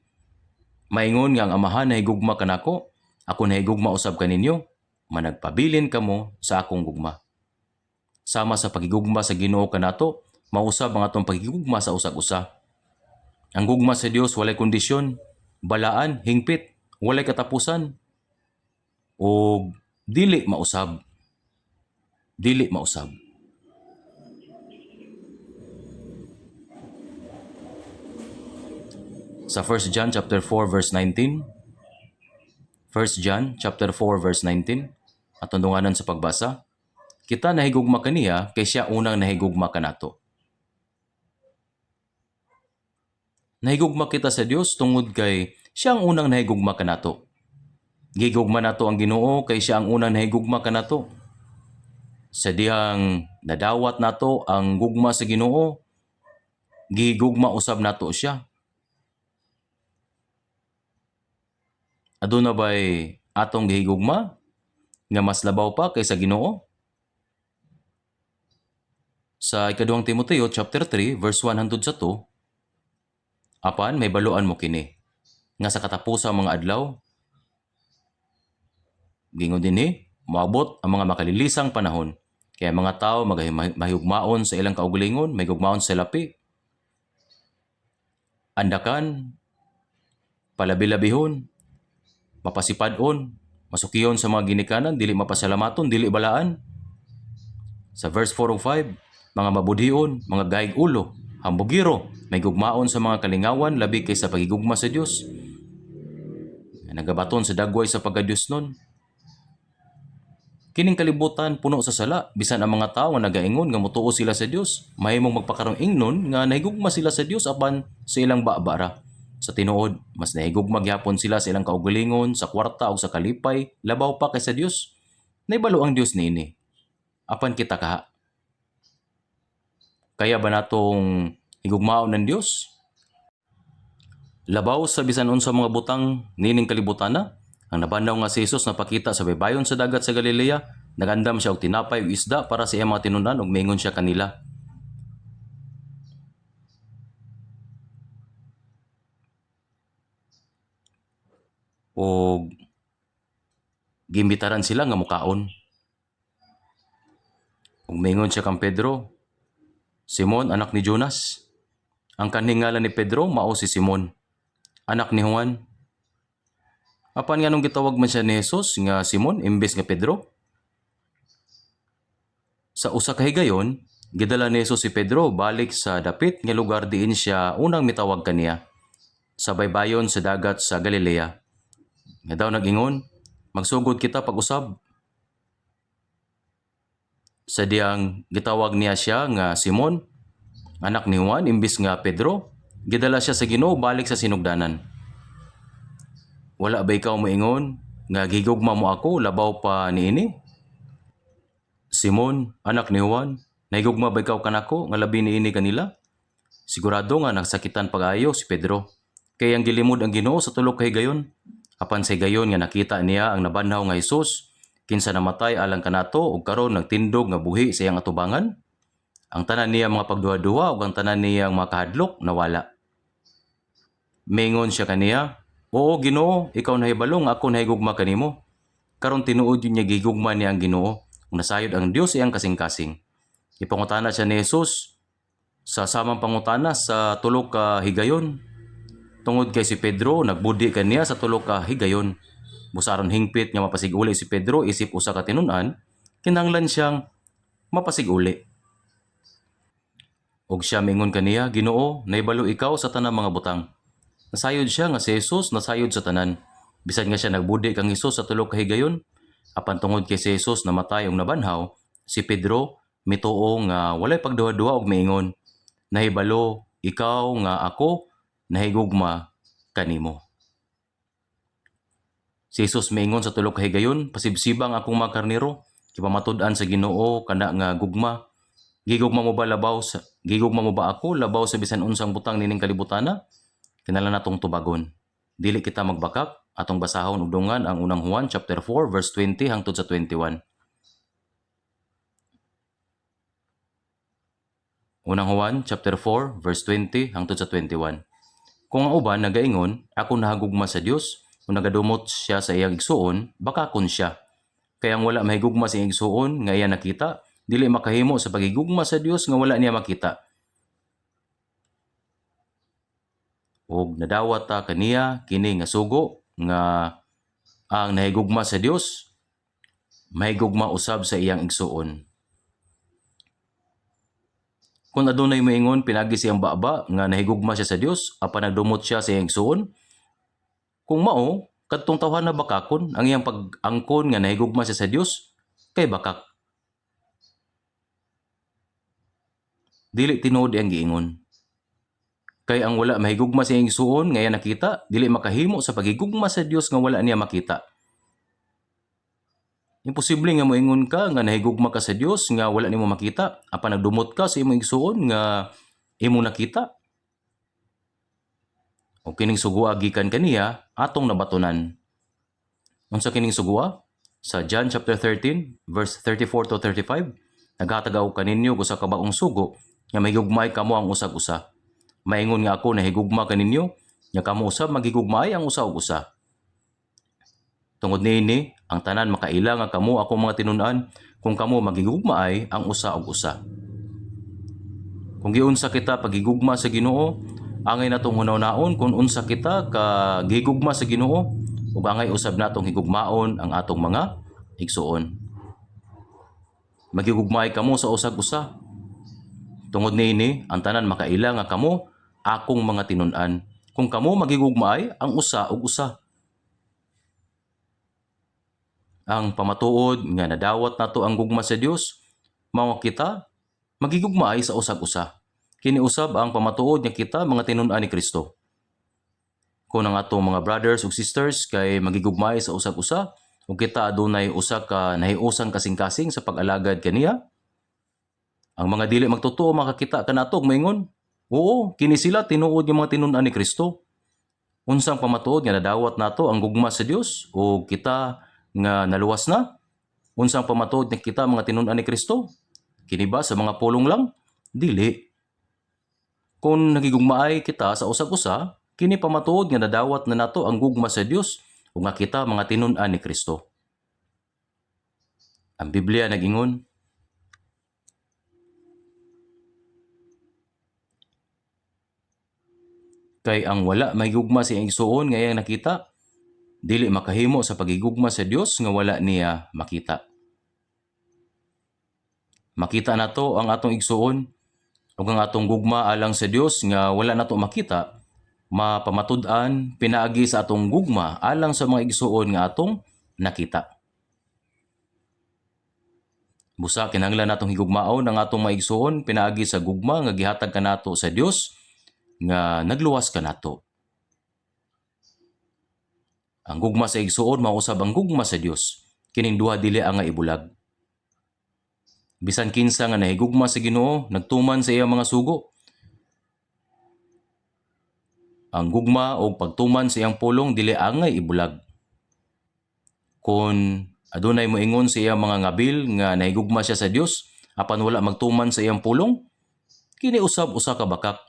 maingon nga ang Amahan nahigugma kanako, ako nahigugma usab kaninyo, managpabilin kamo sa akong gugma. Sama sa pagigugma sa Ginoo kanato, mausab ang atong pagigugma sa usag-usa. Ang gugma sa Dios walay kondisyon, balaan, hingpit, walay katapusan, o dili mausab. Dili mausab. Sa 1 John chapter 4 verse 19, 1 John chapter 4 verse 19, atong dunganan sa pagbasa, kita nahigugma kaniya kay siya unang nahigugma kanato. Nahigugma kita sa Dios tungod kay siya ang unang nahigugma kanato. Gigugma nato ang Ginoo kay siya ang unang nahigugma kanato. Sa dihang nadawat nato ang gugma sa Ginoo, gigugma usab nato siya. Aduna ba'y atong gihigugma nga mas labaw pa kaysa Ginoo? Sa ikaduhang Timoteo chapter 3 verse 1 hangtod sa 2, apan may baluan mo kini nga sa katapusang mga adlaw, gingon dinhi, moabot ang mga makalilisang panahon. Kaya mga tao mahigugmaon sa ilang kaugalingon, mahigugmaon sa lapi, andakan, palabi-labihon, mapasipadon, masukiyon sa mga ginikanan, dili mapasalamaton, dili balaan. Sa verse 4 o 5, mga mabudhion, mga gaig ulo, hambugiro, may gugmaon sa mga kalingawan, labi kaysa pagigugma sa Dios. Nagabaton sa dagway sa pagka-Dios nun. Kining kalibutan puno sa sala, bisan ang mga tao nga nagaingon nga motuo sila sa Dios, mahimong magpakarong ingnon nga nahigugma sila sa Dios apan sa ilang baabara. Sa tinuod, mas nahigugma gyapon sila sa ilang kaugalingon, sa kwarta o sa kalipay, labaw pa kaysa Dios. Naibalo ang Dios niini. Apan kita kaha. Kaya ba natong higugmaon ng Dios? Labaw sa bisan unsa mga butang nining kalibutan na, ang nabandaw nga si Jesus napakita sa baybayon sa dagat sa Galilea, nagandam siya og tinapay o isda para sa iyang mga tinunan ug maingon siya kanila. O gimbitaran sila nga mukaon. Ug maingon siya kang Pedro, Simon, anak ni Jonas. Ang kanhing ngalan ni Pedro mao si Simon, anak ni Juan. Apan nganong gitawag man siya ni Jesus nga Simon imbes nga Pedro? Sa usa ka higayon, gidala ni Jesus si Pedro balik sa dapit nga lugar diin siya unang mitawag kaniya, sa baybayon sa dagat sa Galilea. Nga daw nag-ingon, magsugod kita pag-usab. Sa diyang gitawag niya siya nga Simon, anak ni Juan imbes nga Pedro, gidala siya sa Ginoo balik sa sinugdanan. Wala ba ikaw moingon nga gigugma mo ako labaw pa niini? Simon, anak ni Juan, nahigugma ba ikaw kanako nga labi niini kanila? Sigurado nga nagsakitan pag-ayo si Pedro. Kay ang gilimod ang Ginoo sa tulo ka higayon. Apan sa higayon nga nakita niya ang nabanhaw nga Hesus, kinsa namatay alang kanato ug karon nagtindog nga buhi sa iyang atubangan. Ang tanan niya mga pagduha-duha ug ang tanan niya mga kahadlok nawala. Maingon siya kaniya, "Oo, Ginoo, ikaw nahibalo nga ako nahigugma kanimo." Karon tinuod yun niya gigugma niya ang Ginoo. Nasayod ang Dios iyang kasing-kasing. Ipangutana siya ni Jesus sa samang pangutana sa tulo ka higayon. Tungod kay si Pedro nagbudi kaniya sa tulo ka higayon. Busaron hingpit nga mapasig-uli si Pedro isip usa ka tinun-an, kinahanglan siyang mapasig-uli. Og siya mingon kaniya, Ginoo, naibalo ikaw sa tanang mga butang. Nasayod siya nga si Jesus nasayod sa tanan. Bisan nga siya nagbudi kang Jesus sa tulo ka higayon, apan tungod kay si Jesus namatay og nabanhaw, si Pedro mituo nga walay pagduha-duha og miingon, nahibalo ikaw nga ako nahigugma kanimo. Si Jesus miingon sa tulo ka higayon, pasibsibang akong mga karnero, kipamatud-an sa Ginoo kana nga gugma. Gigugma mo ba ako labaw sa bisan unsang butang nining kalibutana? Kinahanglan natong tubagon. Dili kita magbakak, atong basahon ug dungan ang unang Juan chapter 4 verse 20 hangtod sa 21. Unang Juan chapter 4 verse 20 hangtod sa 21. Kung ang uban nagaingon, ako nahagugma sa Dios, kung nagadumot siya sa iyang igsuon, bakakon siya. Kaya ang wala mahigugma sa iyang igsuon nga iya nakita, dili makahimo sa pagigugma sa Dios nga wala niya makita. Og nadawat ta kaniya kini nga sugo nga ang nahigugma sa Dios mahigugma usab sa iyang igsuon. Kung adunay moingon pinagi siyang baba nga nahigugma siya sa Dios apan nagdumot siya sa iyang igsuon, kung mao kadtong tawhana bakakon ang iyang pag-angkon nga nahigugma siya sa Dios kay bakak. Dili tinuod ang giingon. Kay ang wala mahigugma sa iyang igsuon nga iya nakita, dili makahimo sa pagigugma sa Dios nga wala niya makita. Imposible nga moingon ka nga nahigugma ka sa Dios nga wala nimo makita, apan nagdumot ka sa imong igsuon nga imo nakita. O kining sugua gikan kaniya atong nabatunan. Unsa kining sugua? Sa John chapter 13 verse 34 to 35, naghatagaw kaninyo usa ka baong sugo nga mahigugmay kamo ang usag-usa. Maingon nga ako nahigugma kaninyo, nga kamo usab magigugmay ang usa ug usa. Tungod niini, ang tanan makaila nga kamo ako mga tinun-an kung kamo magigugmaay ang usa ug usa. Kung giunsa kita pagigugma sa Ginoo, angay natong hunaw-naon kung unsa kita ka gigugma sa Ginoo ug angay usab natong higugmaon ang atong mga igsuon. Magigugmay kamo sa usag-usa. Tungod niini, ang tanan makaila nga kamo akong mga tinun-an kung kamo magigugmaay ang usa ug usa. Ang pamatuod nga nadawat nato ang gugma sa Dios, mao kita magigugmaay sa usag-usa. Kini usab ang pamatuod nga kita mga tinun-an ni Kristo. Kung ang atong mga brothers ug sisters kay magigugmaay sa usag-usa, ug kita adunay usa ka nahiusan kasing-kasing sa pag-alagad kaniya, ang mga dili magtotoo makakita kanato ug maingon, oo, kini sila tinuod nga mga tinun-an ni Kristo. Unsang pamatuod nga nadawat nato ang gugma sa Dios o kita nga naluwas na? Unsang pamatuod nga kita mga tinun-an ni Kristo? Kini ba sa mga pulong lang? Dili. Kung nagigugmaay kita sa usag-usa, kini pamatuod nga nadawat na nato ang gugma sa Dios o nga kita mga tinun-an ni Kristo. Ang Biblia nag-ingon, kay ang wala mahigugma sa iyang igsuon nga iyang nakita, dili makahimo sa pagigugma sa Dios nga wala niya makita. Makita nato ang atong igsuon ug ang atong gugma alang sa Dios nga wala nato makita, mapamatud-an pinaagi sa atong gugma alang sa mga igsuon nga atong nakita. Busa kinahanglan natong higugmaon ang atong mga igsuon pinaagi sa gugma nga gihatag kanato sa Dios nga nagluwas kanato. Ang gugma sa igsuon mausab ang gugma sa Dios. Kining duha dili ang nga ibulag. Bisan kinsa nga nahigugma sa Ginoo, nagtuman sa iyang mga sugo. Ang gugma o pagtuman sa iyang pulong dili angay ibulag. Kung adunay moingon sa iyang mga ngabil nga nahigugma siya sa Dios, apan wala magtuman sa iyang pulong, kini usab usa ka bakak.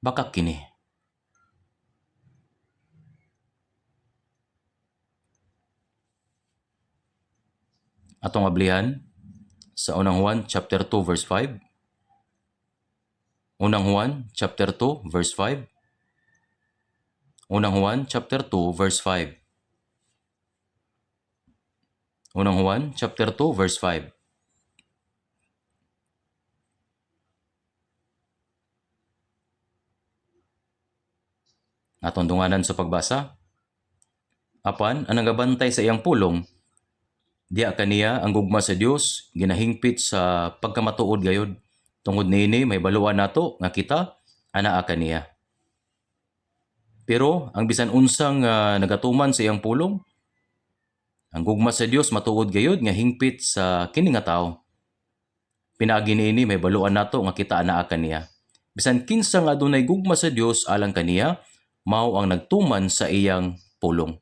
Bakak kini. Atong ablihan sa unang Juan chapter 2 verse 5. Unang Juan chapter 2 verse 5. Unang Juan chapter 2 verse 5. Unang Juan, chapter 2, verse 5. Atong dunganan sa pagbasa. Apan, ang nagabantay sa iyang pulong, diya kaniya ang gugma sa Dios ginahingpit sa pagkamatuod gayod. Tungod niini may baluan nato nga kita anaa kaniya. Pero ang bisan unsang nagatuman sa iyang pulong, ang gugma sa Dios matuod gayod nga hingpit sa kini nga tawo. Pinaagi niini may baluan nato nga kita anaa kaniya. Bisan kinsa nga adunay gugma sa Dios alang kaniya, mao ang nagtuman sa iyang pulong.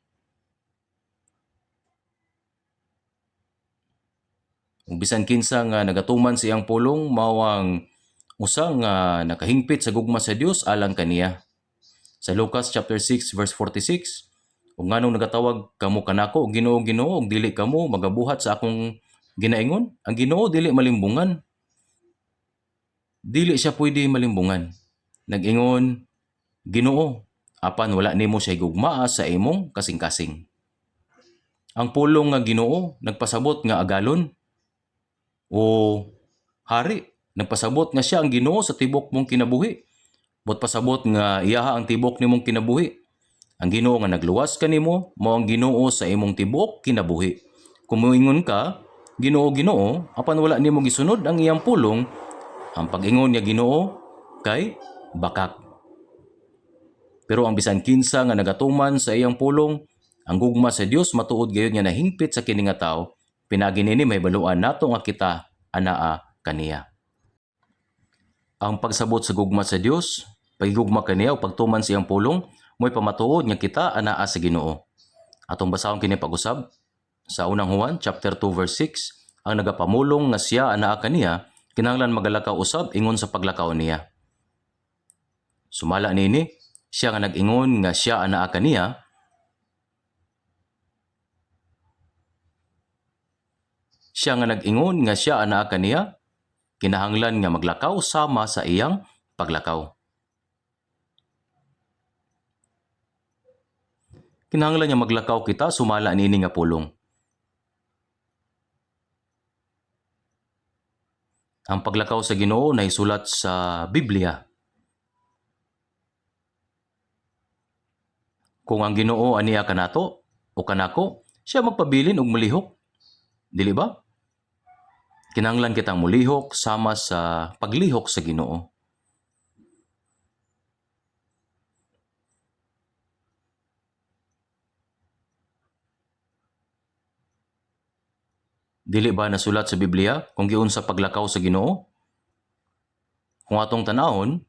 Ug bisan kinsa nga nagatuman sa iyang pulong, mao ang usa nga nakahingpit sa gugma sa Dios alang kaniya. Sa Lucas chapter 6 verse 46, ug nganong nagatawag kamo kanako Ginoo Ginoo ug dili kamo magabuhat sa akong ginaingon? Ang Ginoo dili malimbungan. Dili siya pwede malimbungan. Nag-ingon, Ginoo, apan wala nimo siya higugmaa sa imong kasing-kasing. Ang pulong nga Ginoo nagpasabot nga agalon o hari, nagpasabot nga siya ang Ginoo sa tibok mong kinabuhi. Bot pasabot nga iyaha ang tibok nimong kinabuhi. Ang Ginoo nga nagluwas kanimo mao ang Ginoo sa imong tibok kinabuhi. Kung moingon ka, Ginoo Ginoo, apan wala nimo gisunod ang iyang pulong, ang pag-ingon nga Ginoo kay bakak. Pero ang bisan kinsa nga nagatuman sa iyang pulong, ang gugma sa Dios matuod gayud nga nahingpit sa kini nga tawo, pinagi nini may baluan nato nga kita anaa kaniya. Ang pagsabot sa gugma sa Dios, pagigugma kaniya o pagtuman sa iyang pulong, mo'y pamatuod nga kita anaa sa Ginoo. Atong basahon kini pag-usab sa unang Juan chapter 2 verse 6, ang nagapamulong nga siya anaa kaniya, kinahanglan magalakaw usab ingon sa paglakaw niya. Sumala nini, siya nga nag-ingon nga siya anaa kaniya, kinahanglan nga maglakaw sama sa iyang paglakaw. Kinahanglan nga maglakaw kita sumala nini nga pulong. Ang paglakaw sa Ginoo nahisulat sa Biblia. Kung ang Ginoo aniya kanato o kanako, siya magpabilin og mulihok. Dili ba? Kinahanglan kitang mulihok sama sa paglihok sa Ginoo. Dili ba nasulat sa Biblia kung giunsa paglakaw sa Ginoo? Kung atong tanawon,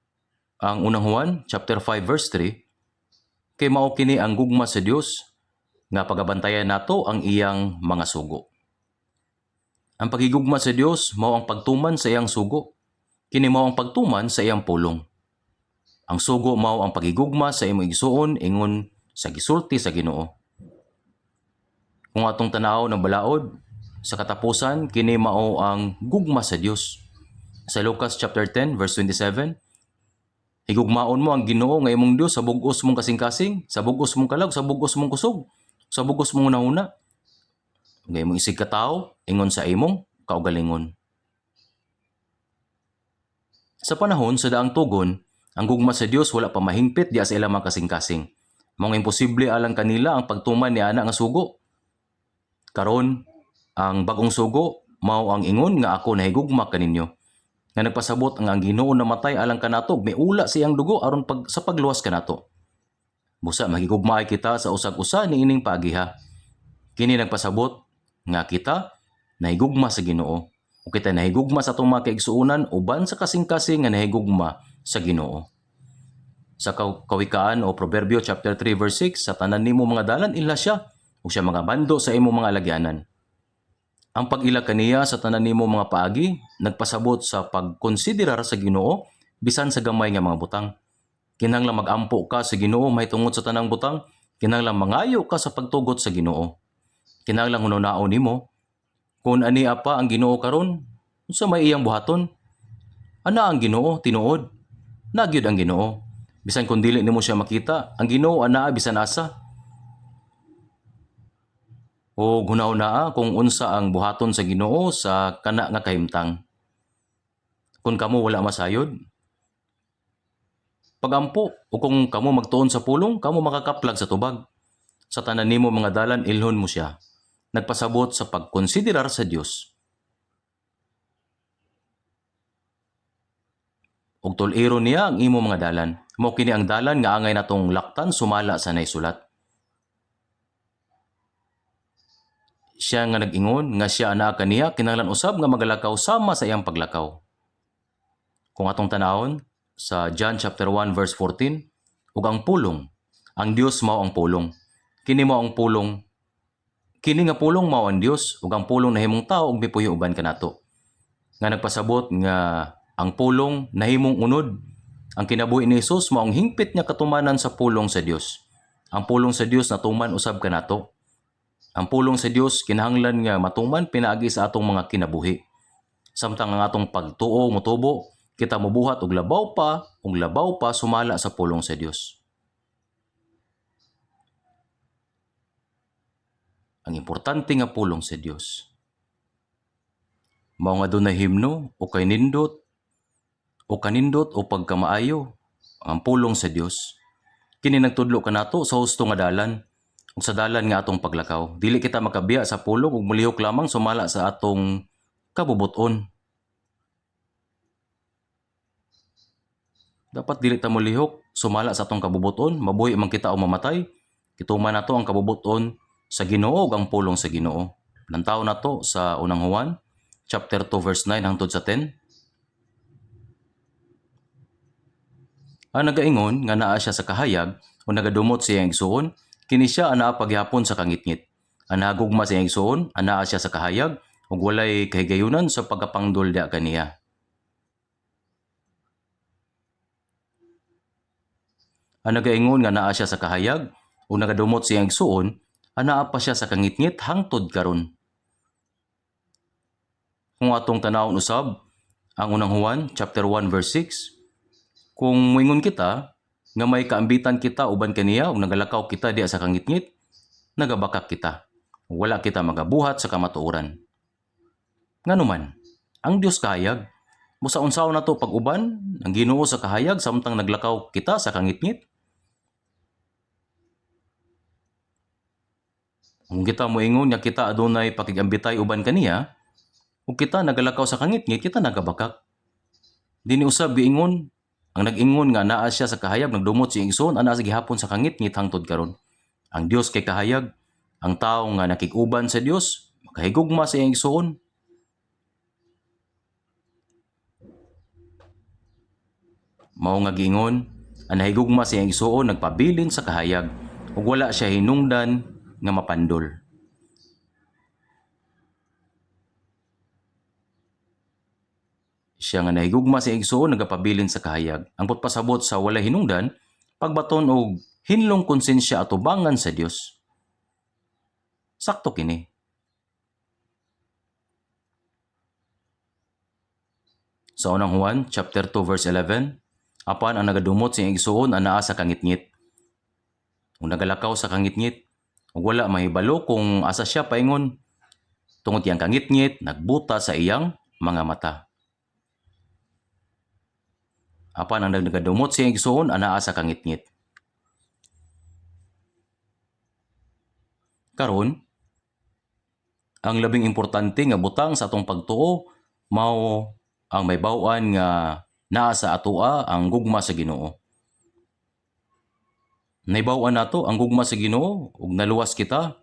ang unang Juan chapter 5 verse 3, kay mao kini ang gugma sa Dios nga pagabantayan nato ang iyang mga sugo. Ang pagigugma sa Dios mao ang pagtuman sa iyang sugo. Kini mao ang pagtuman sa iyang pulong. Ang sugo mao ang pagigugma sa imong igsuon ingon sa gisulti sa Ginoo. Kung atong tanaw ng balaod, sa katapusan kini mao ang gugma sa Dios. Sa Lucas chapter 10 verse 27, higugmaon mo ang Ginoo nga imong Dios sa bug-os mong kasing-kasing, sa bug-os mong kalag, sa bug-os mong kusog, sa bug-os mong una-una. Nga imong isig katawo ingon sa imong kaugalingon. Sa panahon sa daang tugon, ang gugma sa Dios wala pa mahingpit diya sa ilang mga kasing-kasing. Mao imposible alang kanila ang pagtuman ni ana nga sugo. Karon, ang bagong sugo mao ang ingon nga ako nahigugma kaninyo. Nga nagpasabot ang Ginoo namatay alang kanato, may ula siyang dugo aron sa pagluwas kanato. Busa magigugmaay kita sa usag-usa ni ining pagiha. Kini nagpasabot nga kita nahigugma sa Ginoo o kita nahigugma sa atong mga kaigsuonan uban sa kasing-kasing nga nahigugma sa Ginoo. Sa Kawikaan o Proverbio chapter 3 verse 6, sa tanan nimo mga dalan ila siya o siya mga bando sa imo mga alagyanan. Ang pag-ila kaniya sa tanan nimo mga paagi nagpasabot sa pagkonsiderar sa Ginoo bisan sa gamay nga mga butang. Kinahanglan mag-ampo ka sa Ginoo mahitungod sa tanang butang, kinahanglan mangayo ka sa pagtugot sa Ginoo. Kinahanglan hunaon nimo kung ani apa ang Ginoo karon, unsa may iyang buhaton? Ana ang Ginoo tinuod. Nagyud ang Ginoo. Bisan kung dili nimo siya makita, ang Ginoo anaa bisan asa. O hunahuna kung unsa ang buhaton sa Ginoo sa kana nga kahimtang. Kung kamo wala masayod, pagampo, o kung kamo magtuon sa pulong, kamo makakaplag sa tubag. Sa tanan nimo mga dalan, ilhon mo siya. Nagpasabot sa pagkonsiderar sa Dios. Og tol-iro niya ang imo mga dalan. Mao kini ang dalan nga angay natong laktan sumala sa naisulat. Siya nga nag-ingon nga siya anaa kaniya kinahanglan usab nga magalakaw sama sa iyang paglakaw. Kung atong tanawon sa John chapter 1 verse 14, ug ang pulong, ang Dios mao ang pulong. Kini mao ang pulong. Kini nga pulong mao ang Dios ug ang pulong nahimong tao ug mipuyo uban kanato. Nga nagpasabot nga ang pulong nahimong unod. Ang kinabuhi ni Jesus mao ang hingpit nga katumanan sa pulong sa Dios. Ang pulong sa Dios natuman usab kanato. Ang pulong sa Dios kinahanglan nga matuman pinaagi sa atong mga kinabuhi. Samtang ang atong pagtuo motubo, kita mobuhat og labaw pa sumala sa pulong sa Dios. Ang importante nga pulong sa Dios. Mao nga dunay himno o kanindot o pagkamaayo ang pulong sa Dios. Kini nagtudlo kanato sa husto nga dalan ug sa dalan nga atong paglakaw. Dili kita makabiya sa pulong ug mulihok lamang sumala sa atong kabubuton. Dapat dili ta mulihok sumala sa atong kabubuton, mabuhi man kita o mamatay. Kituman nato ang kabubuton sa Ginoo ug ang pulong sa Ginoo. Lantaw nato sa unang Juan chapter 2 verse 9 hangtod sa 10. Ang nagaingon nga naa siya sa kahayag o nagadumot siya ang igsuon, kini siya anaa paghapon sa kangitngit. Ang nagugma siya ang igsuon, anaa siya sa kahayag ug walay kahigayunan sa pagkapangdol dia kaniya. Ang nagaingon nga naa siya sa kahayag o nagadumot siya ang igsuon, anaa pa siya sa kangitngit hangtod karon. Kung atong tanawon usab ang unang Juan chapter 1 verse 6, kung moingon kita nga may kaambitan kita uban kaniya ug nagalakaw kita diya sa kangitngit, nagabakak kita. Wala kita magabuhat sa kamatuoran. Nganuman, ang Dios kahayag, musaon-saon nato pag-uban ang Ginoo sa kahayag samtang naglakaw kita sa kangitngit. Kung kita moingon nga kita adunay pakigambitay uban kaniya, ug kita nagalakaw sa kangitngit, kita nagabakak. Dini usab giingon, ang nag-ingon nga naa siya sa kahayag nagdumot si igsoon ana sa gihapon sa kangitngit hangtod karon. Ang Dios kay kahayag, ang tawo nga nakig-uban sa Dios makahigugma sa iyang igsoon. Mao nga giingon, ang nahigugma sa iyang igsoon nagpabilin sa kahayag ug wala siya hinungdan nga mapandol. Siya nga nahigugma sa igsoon nagapabilin sa kahayag. Ang pagpasabot sa walay hinungdan, pagbaton og hinlong konsensya atubangan sa Dios. Sakto kini. Sa unang Juan chapter 2 verse 11, apan ang nagadumot sa igsoon anaa sa kangitngit. Kung nagalakaw sa kangitngit, ug wala mahibalo kung asa siya paingon, tungod iyang kangitngit nagbuta sa iyang mga mata. Apan ang nagadumot sa igsoon anaa sa kangitngit. Karon, ang labing importante nga butang sa atong pagtuo mao ang may baw-an nga naa sa atoa ang gugma sa Ginoo. Naibaw-an nato ang gugma sa Ginoo ug naluwas kita.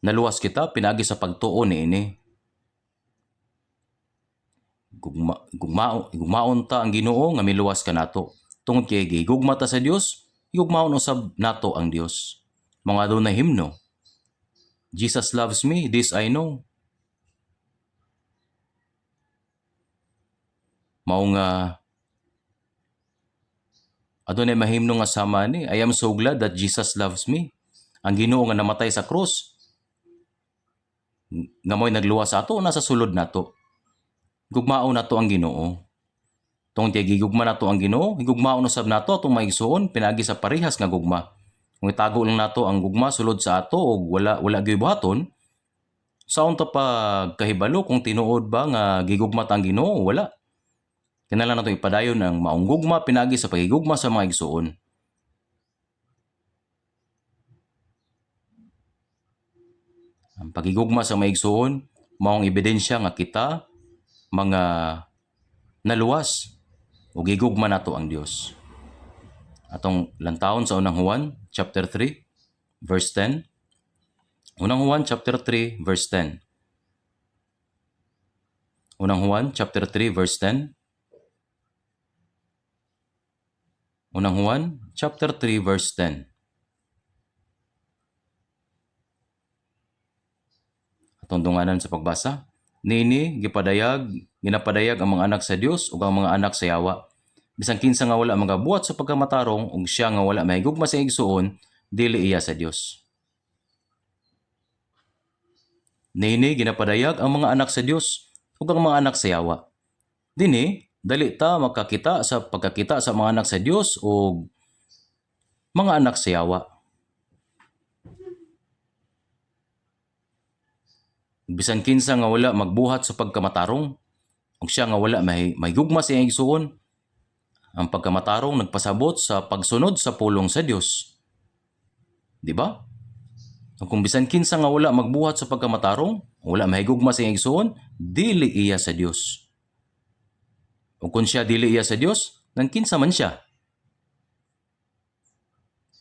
Naluwas kita pinaagi sa pagtuo niini. Gugmaon ta ang Ginoo nga miluwas kanato. Tungod kay gigugma ta sa Dios, gugmaon usab nato ang Dios. Mga dunay himno. Jesus loves me, this I know. Mao nga adunay mahimno nga sama ni, I am so glad that Jesus loves me. Ang Ginoo nga namatay sa krus, nga mo'y nagluwas sa ato, nasa sulod nato. Gugmaon nato ang Ginoo. Tungod kay gigugma nato ang Ginoo, gigugmaon usab nato atong maigsuon pinaagi sa parehas nga gugma. Kung itago lang nato ang gugma sulod sa ato o wala gyud buhaton, saon ta pa kahibalo kung tinuod ba nga gigugma ta ang Ginoo? Wala. Kinahanglan nato ipadayon ang maong gugma pinagi sa pagigugma sa mga igsuon. Ang pagigugma sa mga igsuon maong ebidensya nga kita mga naluwas o gigugma nato ang Dios. Atong lantawon sa unang Juan chapter 3 verse 10. Unang Juan chapter 3 verse 10. Unang Juan chapter 3 verse 10. Unang Juan chapter 3 verse 10. Atong dunganan sa pagbasa. Nini ginapadayag ang mga anak sa Dios ug ang mga anak sa yawa. Bisan kinsa nga wala magabuhat sa pagkamatarong ug siya nga wala mahigugma sa igsuon, dili iya sa Dios. Nini ginapadayag ang mga anak sa Dios ug ang mga anak sa yawa. Dini dali ta makakita sa pagkakita sa mga anak sa Dios ug mga anak sa yawa. Bisan kinsa nga wala magbuhat sa pagkamatarong ug siya nga wala mahigugma sa iyang igsuon, ang pagkamatarong nagpasabot sa pagsunod sa pulong sa Dios. Di ba? Kung bisan kinsa nga wala magbuhat sa pagkamatarong, wala mahigugma sa iyang igsuon, dili iya sa Dios. O kung siya dili iya sa Dios, nang kinsa man siya.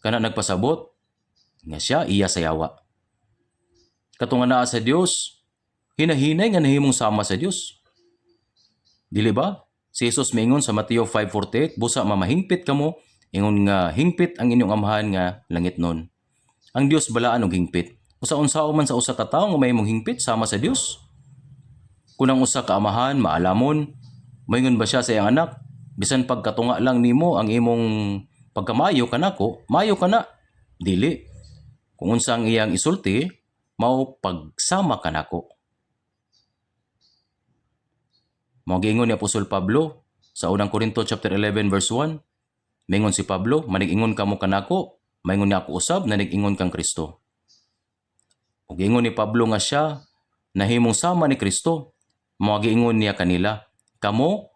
Kana nagpasabot nga siya iya sa yawa. Katong naa sa Dios, hinahinay nga nahimong sama sa Dios. Dili ba? Si Jesus mingon sa Mateo 5:48, busa mamahingpit kamo, ingon nga hingpit ang inyong amahan nga langit nun. Ang Dios balaan og hingpit. Usa-unsao man sa usa ka tawo nga mahimong hingpit sama sa Dios. Kung ang usa ka amahan maalamon, moingon ba siya sa iyang anak, bisan pagkatunga lang nimo ang imong pagkamayo kanako, mayo kana. Dili. Kung unsa ang iyang isulti, mao pagsama kanako. Mao giingon ni Apostol Pablo sa unang Korinto chapter 11 verse 1. Mingon si Pablo, manig-ingon kamo kanako, maingon niya ako usab nanig-ingon kang Kristo. Ug giingon ni Pablo nga siya nahimong sama ni Kristo. Mao giingon niya kanila, kamo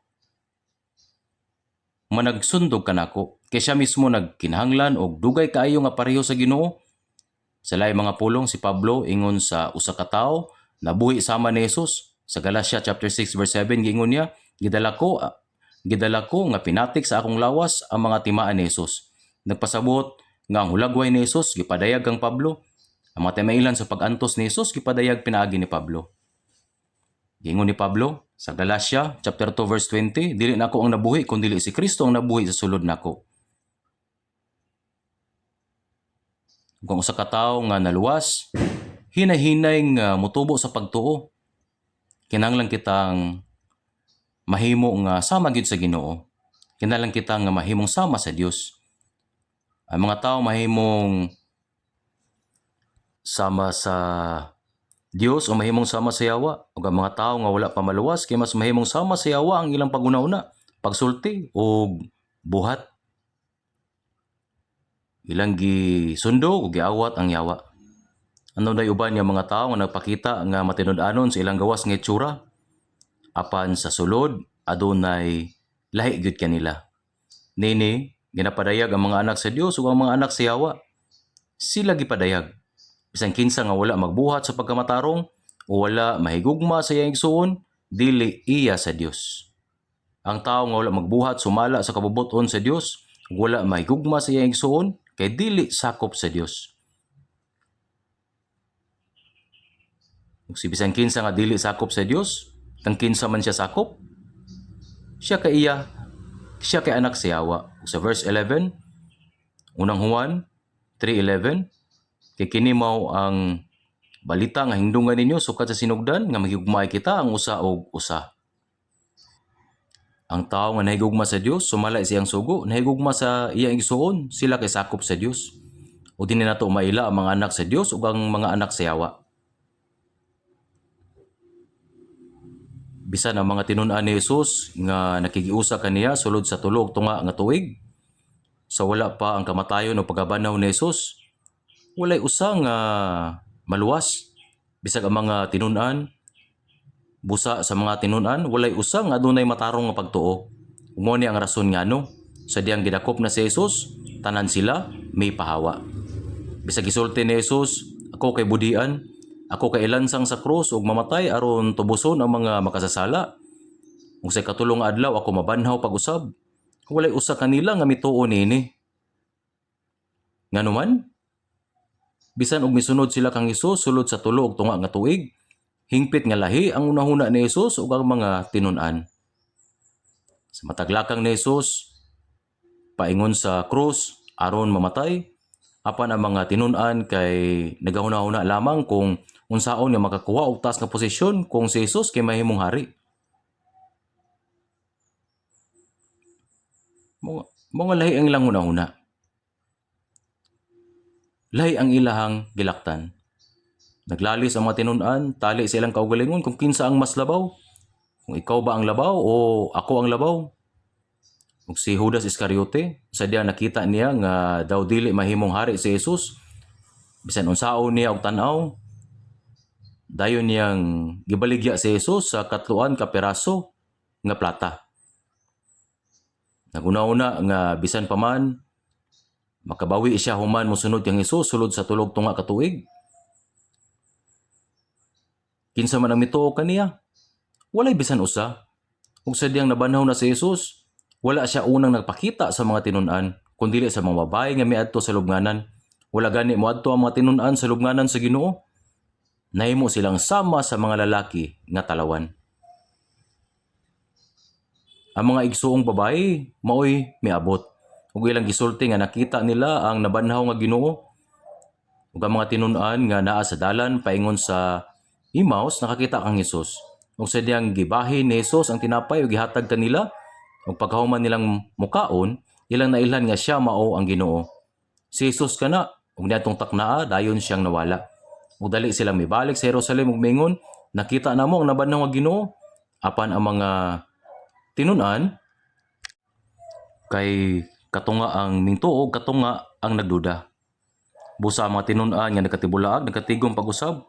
managsundog kanako. Kay siya mismo nagkinahanglan og dugay kaayo nga pareho sa Ginoo. Sa laing mga pulong si Pablo ingon sa usa ka tawo nabuhi sama ni Jesus. Sa Galatia chapter 6 verse 7 giingon niya, gidala ko nga pinatik sa akong lawas ang mga timaan ni Jesus. Nagpasabot nga ang hulagway ni Jesus gipadayag kang Pablo. Ang mga timailhan sa pag-antos ni Jesus gipadayag pinaagi ni Pablo. Giingon ni Pablo sa Galatia chapter 2 verse 20, dili nako ang nabuhi kundi si Kristo ang nabuhi sa sulod nako. Kung usa ka tawo nga naluwas, hinahinay nga mutubo sa pagtuo. Kinahanglan kitang mahimo nga sama gyud sa Ginoo. Kinahanglan kita nga mahimong sama sa Dios. Ang mga tawo mahimong sama sa Dios o mahimong sama sa yawa. Ug ang mga tawo nga wala pa maluwas kay mas mahimong sama sa yawa ang ilang paguna-una, pagsulti o buhat. Ilang gisundog o giawat ang yawa. Ano day uban nga mga tawo nga nagpakita nga matinud-anon sa ilang gawas nga itsura. Apan sa sulod adunay lahi gyud kanila. Nini ginapadayag ang mga anak sa Dios ug ang mga anak sa yawa. Sila gipadayag. Bisan kinsa nga wala magbuhat sa pagkamatarong o wala mahigugma sa iyang igsuon, dili iya sa Dios. Ang tawo nga wala magbuhat sumala sa kabubot-on sa Dios, ug wala mahigugma sa iyang igsuon, kay dili sakop sa Dios. Ug si bisan kinsa nga dili sakop sa Dios, kang kinsa man siya sakop, siya kay anak sa yawa. Ug sa verse 11, unang Juan 3:11, kay kini mao ang balita nga hingdungan ninyo sukad sa sinugdan nga maghigugmaay kita ang usa og usa. Ang tawo nga nahigugma sa Dios, sumala siyang sugo, nahigugma sa iyang igsuon, sila kay sakop sa Dios. O dinhi nato maila ang mga anak sa Dios ug ang mga anak sa yawa. Bisan ang mga tinun-an ni Jesus nga nakigiusa kaniya sulod sa tulo ug tunga nga tuig, sa wala pa ang kamatayon o pagabanaw ni Jesus, walay usa nga maluwas. Bisag ang mga tinun-an, busa sa mga tinun-an, walay usa nga adunay matarong nga pagtuo. Mao ni ang rason ngano sa diyang gidakop na si Jesus, tanan sila may pahawa. Bisag gisulti ni Jesus, ako kay budian, ako kay ilansang sa krus ug mamatay aron tubuson ang mga makasasala. Ug sa katulong adlaw ako mabanhaw pag-usab. Walay usa kanila nga mituo niini. Nganuman, bisan og misunod sila kang Hesus sulod sa tulo ug tunga nga tuig, hingpit nga lahi ang unahuna ni Hesus ug ang mga tinun-an. Sa mataglakang ni Hesus, paingon sa krus aron mamatay, apan ang mga tinun-an kay nagahuna-huna lamang kung unsaon nga makakuha og taas nga posisyon kung si Hesus kay mahimong hari. Mga lahi ang ilang huna-huna. Lahi ang ilahang gilaktan. Naglalis ang mga tinun-an, tali sa ilang kaugalingon kung kinsa ang mas labaw. Kung ikaw ba ang labaw o ako ang labaw. Ug si Judas Iscariote, sa diya nakita niya nga daw dili mahimong hari si Jesus, bisan unsaon niya og tan-aw, dayon niyang gibaligya si Jesus sa katluan ka peraso nga plata. Naguna-una nga bisan pa man makabawi siya human mosunod kang Hesus sulod sa tulog tunga ka tuig. Kinsa man ang mituo kaniya, walay bisan usa. Ug sa diyang nabanhaw na si Jesus, wala siya unang nagpakita sa mga tinun-an, kundi sa mga babae nga miadto sa lubnganan. Wala gani moadto ang mga tinun-an sa lubnganan sa Ginoo. Nahimo silang sama sa mga lalaki nga talawan. Ang mga igsuong babae maoy miabot. Ug ilang gisulti nga nakita nila ang nabanhaw nga Ginoo. Ug ang mga tinun-an nga naa sa dalan paingon sa Emmaus nakakita kang Hesus. Ug sa diyang gibahin ni Hesus ang tinapay ug gihatag kanila, ug pagkahuman nilang mukaon, ilang nailhan nga siya mao ang Ginoo. Si Hesus kana, ug niadtong taknaa dayon siyang nawala. Ug dali silang mibalik sa Jerusalem ug mingon, nakita namo ang nabanhaw nga Ginoo. Apan ang mga tinun-an kay katunga ang mintuo, katunga ang nagduda. Busa ang mga tinun-an nga nagkatibulaag, nagkatigom pag-usab.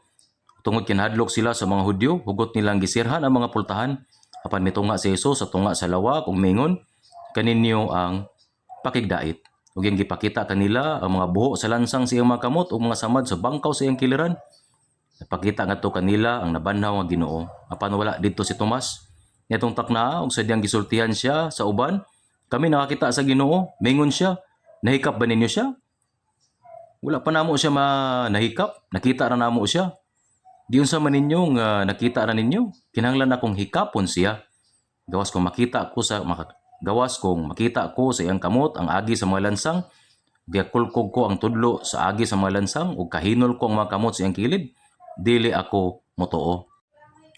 Tungod kinahadlok sila sa mga Hudyo, hugot nilang gisirhan ang mga pultahan. Apan mitunga si Jesus sa tunga sa lawak ug mingon, kaninyo ang pakigdait. Ug yung gipakita kanila ang mga buho sa lansang sa iyang mga kamot ug mga samad sa bangkaw sa iyang kiliran. Napakita ngadto kanila ang nabanhaw nga Ginoo. Apan wala didto si Tomas. Nitong takna ug sa diyang gisultihan siya sa uban, kami nakakita sa Ginoo. Mingon siya, nahikap ba ninyo siya? Wala pa namo siya nahikap, nakita ra namo siya. Diyon sa maninyo nga nakita ra ninyo, kinahanglan akong hikapon siya. Gawas kong makita ko sa iyang kamot ang agi sa mga lansang, giakulkog ko ang tudlo sa agi sa mga lansang ug kahinol ko ang mga kamot sa iyang kilid, dili ako motuo.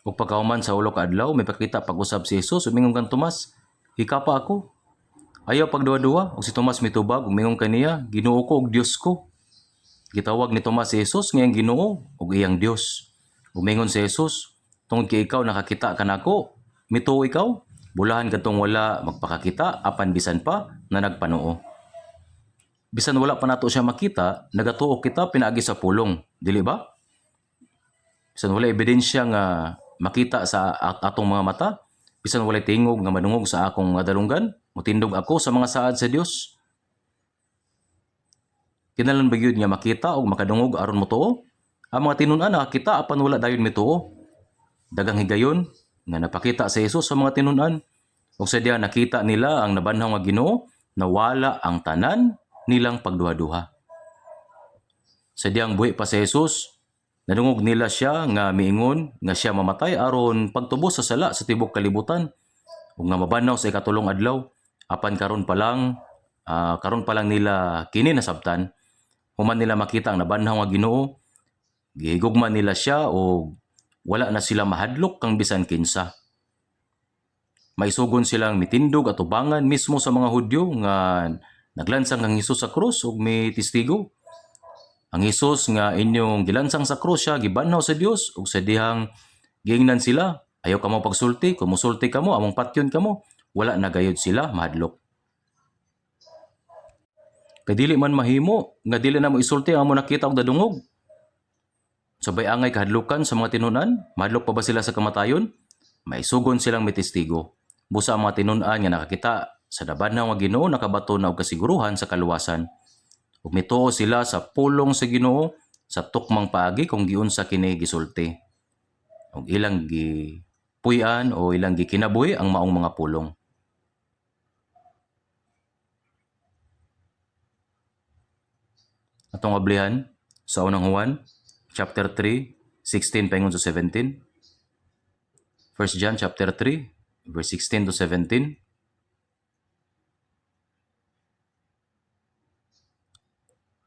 Ug pagkahuman sa ulo ka adlaw, may pakita pag-usab si Jesus ug mingon kang Tomas, hikapa ako. Ayaw pagduwa-duwa ug si Tomas mitubag ug mingon kaniya, Ginoo ko ug Dios ko. Gitawag ni Tomas si Jesus nga iyang Ginoo ug iyang Dios. Umingon si Jesus, tungod kay ikaw nakakita ka nako, mituo ikaw, bulahan kadtong wala magpakakita, apan bisan pa na nagpanoo. Bisan wala pa nato siya makita, nagatuo kita pinaagi sa pulong, dili ba? Bisan wala ebidensya nga makita sa atong mga mata, bisan wala tingog nga madungog sa akong dalunggan, mutindog ako sa mga saad sa Dios. Kinahanglan ba gyud nga makita og makadungog aron motuo? Ang mga tinun-an nakakita apan wala dayon mituo. Dagang higayon nga napakita sa Jesus sa mga tinun-an. Ug sa diya nakita nila ang nabanhaw nga Ginoo na wala ang tanan nilang pagduha-duha. Sa diyang buhi pa sa Jesus, nadungog nila siya nga miingon nga siya mamatay aron pagtubos sa sala sa tibok kalibutan. Ug nga mabanhaw sa ikatulong adlaw, apan karon pa lang nila kini nasabtan. Human nila makita ang nabanhaw nga Ginoo, gihigugma nila siya o wala na sila mahadlok kang bisan kinsa. Maisugon silang mitindog at ubangan mismo sa mga Hudyo nga naglansang ang Hesus sa krus ug may testigo. Ang Hesus nga inyong gilansang sa krus siya gibanhaw sa Dios ug sa dihang giingnan sila, ayaw kamo pagsulti, kung musulti kamo among patyon kamo, wala na gayud sila mahadlok. Kay dili man mahimo nga dili na mo isulti ang amo nakita og dadungog. Sabay angay kahadlukan sa mga tinunan, madlok pa ba sila sa kamatayon? Maisugon silang may testigo. Busa ang mga tinunan nga nakakita sa dabanhaw nga Ginoo nakabato na og kasiguruhan sa kaluwasan. Ug mituo sila sa pulong sa Ginoo sa tukmang paagi kung giunsa kini gisulti. Ug ilang gipuy-an o ilang gikinabuhi ang maong mga pulong. Atong ablihan sa unang Juan, chapter 3, 16 paingon to 17. 1 John chapter 3, verse 16 to 17.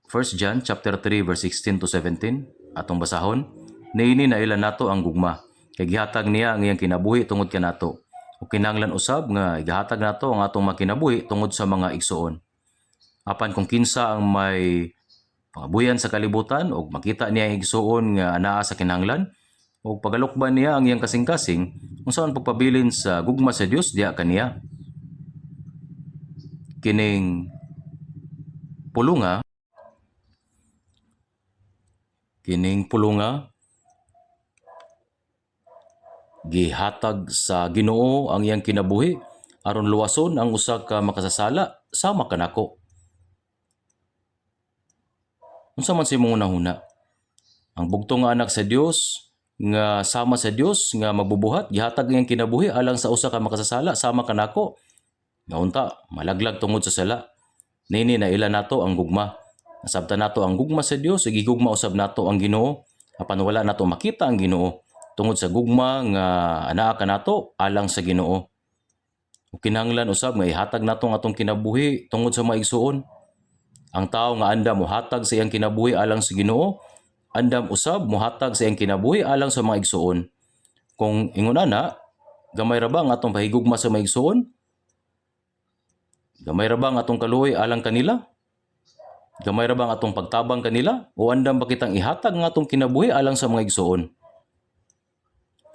1 John chapter 3, verse 16 to 17. Atong basahon. Niini na ilan nato ang gugma. Kay gihatag niya ang iyang kinabuhi tungod kanato. O kinahanglan usab nga igahatag nato ang atong makinabuhi tungod sa mga igsuon. Apan kung kinsa ang may pangabuyan sa kalibutan o makita niya ang igsuon nga anaa sa kinahanglan o pagalukban niya ang iyang kasing-kasing kung saan pagpabilin sa gugma sa Dios diya kaniya. Kining pulunga gihatag sa Ginoo ang iyang kinabuhi aron luwason ang usa ka makasasala sama kanako. Unsa man sa imong unahuna? Ang bugtong nga anak sa Dios nga sama sa Dios nga magbubuhat gihatag iyang kinabuhi alang sa usa ka makasasala sama kanako. Nga unta malaglag tungod sa sala. Nini na ila nato ang gugma. Nasabtan nato ang gugma sa Dios ug gigugma usab nato ang Ginoo apan wala nato makita ang Ginoo tungod sa gugma nga anaa kanato alang sa Ginoo. Ug kinahanglan usab nga ihatag nato ang atong kinabuhi tungod sa mga igsuon. Ang tao nga andam mohatag sa iyang kinabuhi alang sa Ginoo, andam usab mohatag sa iyang kinabuhi alang sa mga igsuon. Kung ingon ana, gamay ra ba ang atong pahigugma sa mga igsuon? Gamay ra ba ang atong kaluoy alang kanila? Gamay ra ba ang atong pagtabang kanila? O andam ba kitang ihatag ang atong kinabuhi alang sa mga igsuon?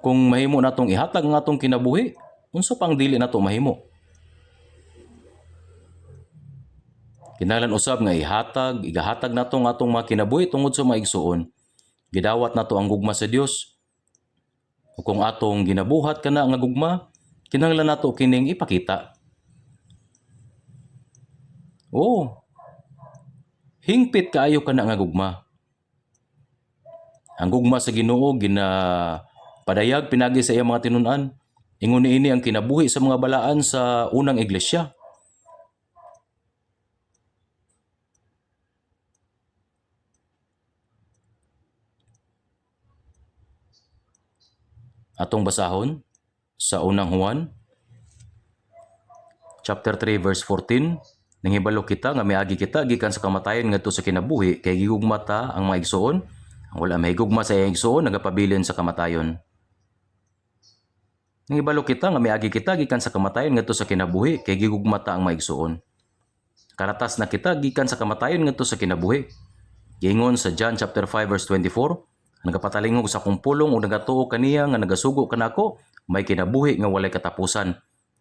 Kung mahimo natong ihatag ang atong kinabuhi, unsa pang dili nato mahimo? Kinahanglan usab nga igahatag nato ang atong mga kinabuhi tungod sa mga igsuon. Gidawat nato ang gugma sa Dios. O kung atong ginabuhat kana nga gugma, kinahanglan nato kining ipakita. Hingpit kaayo kana nga gugma. Ang gugma sa Ginoo padayag pinagi sa iyang mga tinun-an. Ingon niini ang kinabuhi sa mga balaan sa unang iglesia. Atong basahon sa unang Juan chapter 3 verse 14. Nanghibalo kita nga miagi kita gikan sa kamatayon ngadto sa kinabuhi kay gigugma ta ang mga igsuon. Ang wala mahigugma sa iyang igsuon nagapabilin sa kamatayon. Nanghibalo kita nga miagi kita gikan sa kamatayon ngadto sa kinabuhi kay gigugma ta ang mga igsuon. Karatas na kita gikan sa kamatayon ngadto sa kinabuhi. Giingon sa John chapter 5 verse 24. Nagapatalingog sa akong pulong o nagatuo kaniya nga nagasugo kanako, may kinabuhi nga walay katapusan.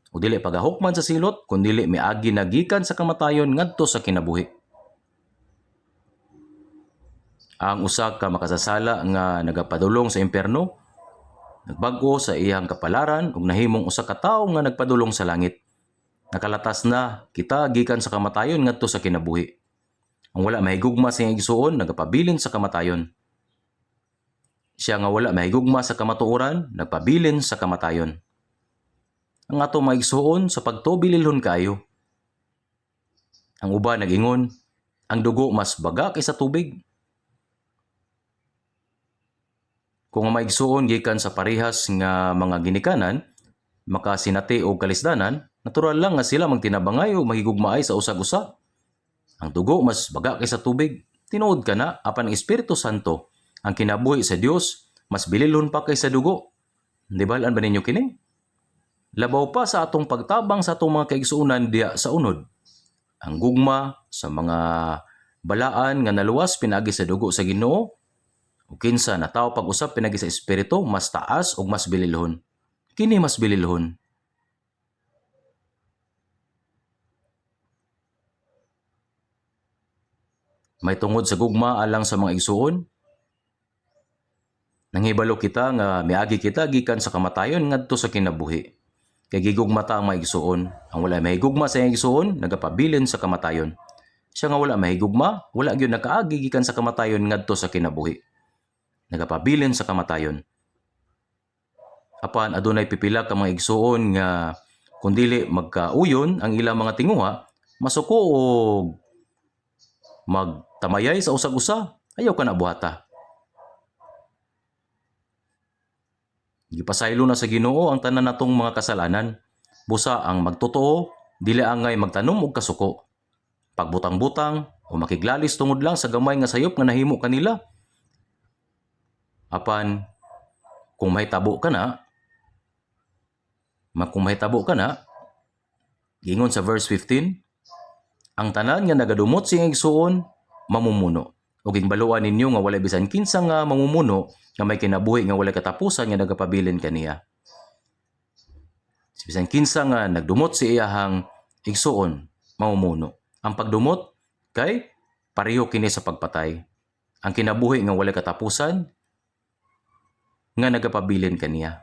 O dili pagahukman sa silot, kundi miagi nagikan sa kamatayon ngadto sa kinabuhi. Ang usa ka makasasala nga nagapadulong sa impierno, nagbag-o sa iyang kapalaran ug nahimong usa ka tawo nga nagpadulong sa langit. Nakalatas na kita gikan sa kamatayon ngadto sa kinabuhi. Ang wala mahigugma sa iyang igsuon nagapabilin sa kamatayon. Siya nga wala mahigugma sa kamatuoran, nagpabilin sa kamatayon. Ang ato maigsuon sa pagtubililhon kayo. Ang uba nag-ingon, ang dugo mas baga kaysa tubig. Kung ang maigsuon gikan sa parehas nga mga ginikanan, makasinati o kalisdanan, natural lang nga sila magtinabangay o mahigugmaay sa usag-usa. Ang dugo mas baga kaysa tubig. Tinuod ka na, apan ang Espiritu Santo, ang kinabuhi sa Dios, mas bililhon pa kaysa dugo. Di ba, ba ninyo kini? Labaw pa sa atong pagtabang sa atong mga kaigsuunan diya sa unod. Ang gugma sa mga balaan nga naluwas pinagi sa dugo sa Ginoo, o kinsa na tao pag-usap pinagi sa Espiritu, mas taas o mas bililhon. Kini mas bililhon. may tungod sa gugma alang sa mga igsuon. Nanghibalo kita nga miagi kita gikan sa kamatayon ngadto sa kinabuhi. Kay gigugma ta ang mga igsuon. Ang wala mahigugma sa iyang igsuon nagapabilin sa kamatayon. Siya nga wala mahigugma, wala gyud nakaagi gikan sa kamatayon ngadto sa kinabuhi. Nagapabilin sa kamatayon. Apan adunay pipila ka mga igsuon nga kun dili magkauyon ang ilang mga tinguha, masuko og magtamayay sa usag-usa, ayaw ka na buhata. Gipasaylo na sa Ginoo ang tanan natong mga kasalanan. Busa ang magtotoo, dili angay magtanom og kasuko. Pagbutang-butang o makiglalis tungod lang sa gamay nga sayop nga nahimo kanila. Apan kung mahitabo ka na, gingon sa verse 15, ang tanan nga nagadumot sing igsuon mamumuno. Ug gingbaluan ninyo nga walay bisan kinsa nga mamumuno nga may kinabuhi nga walay katapusan nga nagapabilin kaniya. Bisan kinsa nga nagdumot si iyahang igsuon mamumuno. Ang pagdumot kay pareho kini sa pagpatay. Ang kinabuhi nga walay katapusan nga nagapabilin kaniya.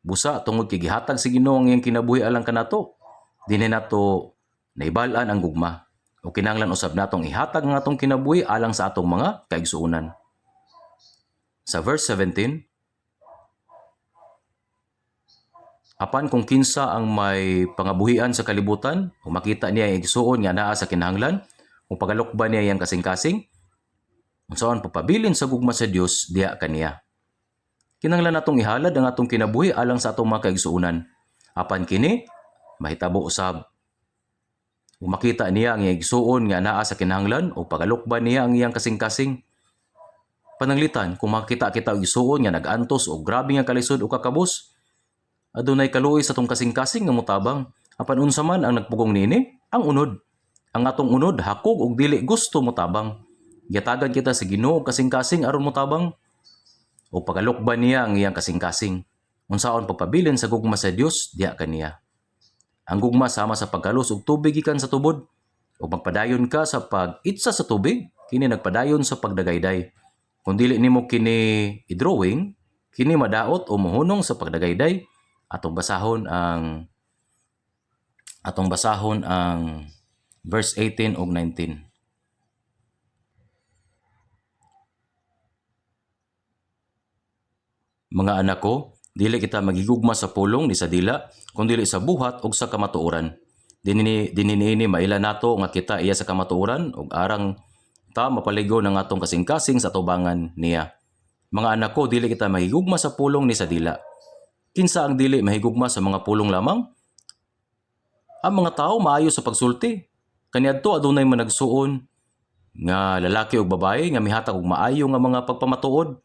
Busa tungod kay gihatag sa Ginoo ang iyang kinabuhi alang kanato, dinhi nato naibal-an ang gugma. O kinahanglan usab natong ihatag ang atong kinabuhi alang sa atong mga kaigsuonan. Sa verse 17, apan kung kinsa ang may pangabuhian sa kalibutan, o makita niya ang igsuon nga naa sa kinahanglan, o pagalukban niya iyang kasing-kasing, unsaon papabilin sa gugma sa Dios diha kaniya. Kinahanglan natong ihalad ang atong kinabuhi alang sa atong mga kaigsuonan. Apan kini mahitabo usab. Kung makita niya ang iyang igsuon nga naa sa kinahanglan o pagalukban niya ang iyang kasing-kasing, pananglitan kung makita kita og igsuon nga nag-antos o grabe nga kalisod o kakabus, adunay kaluoy sa tong kasing-kasing nga mutabang. Apan unsa man ang nagpugong nini? Ang unod. Ang atong unod hakog og dili gusto mutabang. Giyatagan kita sa Ginoo kasing-kasing aron mutabang. O pagalukban niya ang iyang kasing-kasing. Unsaon pagpabilin sa gugma sa Dios diha kaniya. Ang gugma sama sa pagkalos og tubig gikan sa tubod. O magpadayon ka sa pag-itsa sa tubig, kini nagpadayon sa pagdagayday. Kung dili nimo kini i-drawing, kini madaot o mohunong sa pagdagayday. Atong basahon ang verse 18 ug 19. Mga anak ko, dili kita magigugma sa pulong ni sa dila, kundi sa buhat ug sa kamatuoran. Dinini maila nato nga kita iya sa kamatuoran ug arang ta mapaligo ng atong kasing-kasing sa tubangan niya. Mga anak ko, dili kita mahigugma sa pulong ni sa dila. Kinsa ang dili mahigugma sa mga pulong lamang? Ang mga tao maayo sa pagsulti. Kaniadto adunay managsuon nga lalaki ug babae nga mihatag og maayo nga mga pagpamatuod.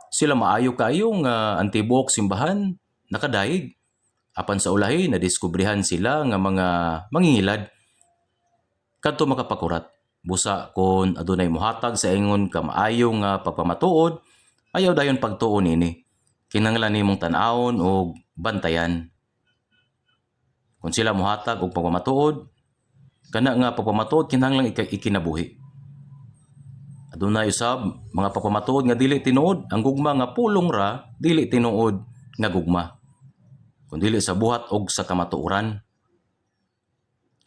Sila maayo kayo nga antibuok simbahan nakadaig. Apan sa ulahi nadiskubrihan sila nga mga mangingilad. Kadto makapakurat. Busa kon adunay mohatag sa ingon ka maayo nga pagpamatuod, ayaw dayon pagtuon ini. Kinahanglan nimong tan-awon o bantayan. Kung sila mohatag og pagpamatuod, kana nga pagpamatuod kinahanglan ikinabuhi. Adunay usab mga pagpamatuod nga dili tinuod, ang gugma nga pulong ra dili tinuod nga gugma. Kun dili sa buhat og sa kamatuoran.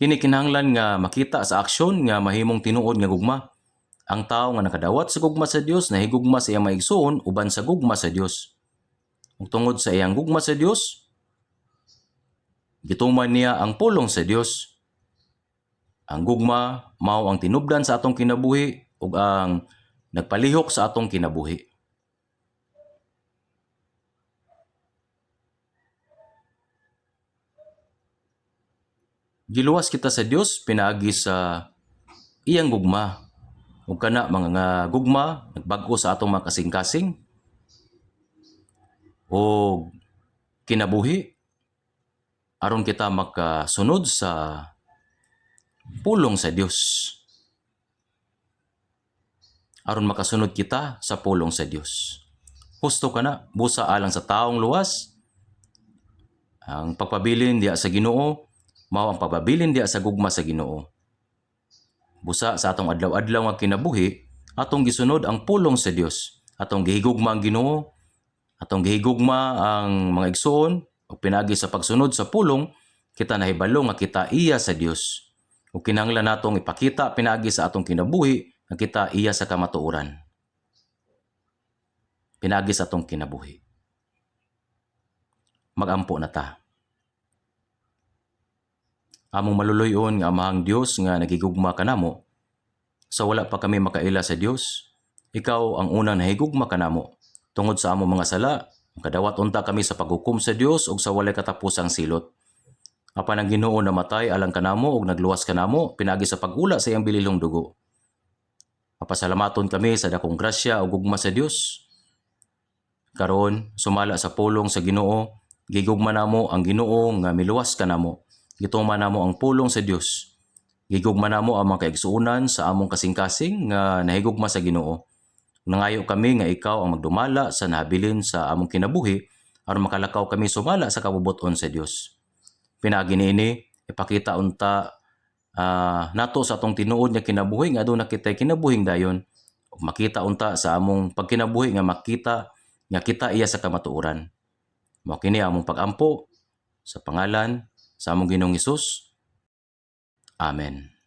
Kini kinahanglan nga makita sa aksyon nga mahimong tinuod nga gugma. Ang tawo nga nakadawat sa gugma sa Dios nahigugma sa iyang maigsuon uban sa gugma sa Dios. Ug tungod sa iyang gugma sa Dios, gituman niya ang pulong sa Dios. Ang gugma mao ang tinubdan sa atong kinabuhi ug ang nagpalihok sa atong kinabuhi. Giluwas kita sa Dios pinaagi sa iyang gugma. Ug kana mga gugma nagbag-o sa atong mga kasing-kasing o kinabuhi aron kita makasunod sa pulong sa Dios. Aron makasunod kita sa pulong sa Dios. Husto ka na, busa alang sa taong luwas. Ang pagpabilin diya sa Ginoo, mao ang pagpabilin diya sa gugma sa Ginoo. Busa sa atong adlaw-adlaw nga kinabuhi, atong gisunod ang pulong sa Dios. Atong gihigugma ang Ginoo, atong gihigugma ang mga igsoon, ug pinagi sa pagsunod sa pulong, kita nahibalo nga kita iya sa Dios. Ug kinahanglan natong ipakita pinagi sa atong kinabuhi nga kita iya sa kamatuoran. Pinagi sa atong kinabuhi. Magampo na ta. Among maluluyon nga Amahang Dios nga nagigugma kanamo, sa wala pa kami makaila sa Dios, ikaw ang unang nahigugma kanamo. Tungod sa among mga sala, kadawat unta kami sa paghukom sa Dios ug sa walay katapusang silot. Apan ang Ginoo namatay alang kanamo ug nagluwas kanamo pinagi sa pag-ula sa iyang bililhong dugo. Papasalamaton kami sa dakong grasya ug gugma sa Dios. Karon sumala sa pulong sa Ginoo, gigugma namo ang Ginoo nga miluwas kanamo. Gituman namo ang pulong sa Dios. Gigugma namo ang mga kaigsuonan sa among kasing-kasing nga nahigugma sa Ginoo. Nangayo kami nga ikaw ang magdumala sa nahabilin sa among kinabuhi aron makalakaw kami sumala sa kabubuton sa Dios. Pinagi niini ipakita unta nato sa atong tinuod nga kinabuhi nga aduna kitay kinabuhing dayon. Ug makita unta sa among pagkinabuhi nga makita nga kita iya sa kamatuoran. Mao kini among pagampo sa pangalan sa among Ginoong Hesus. Amen.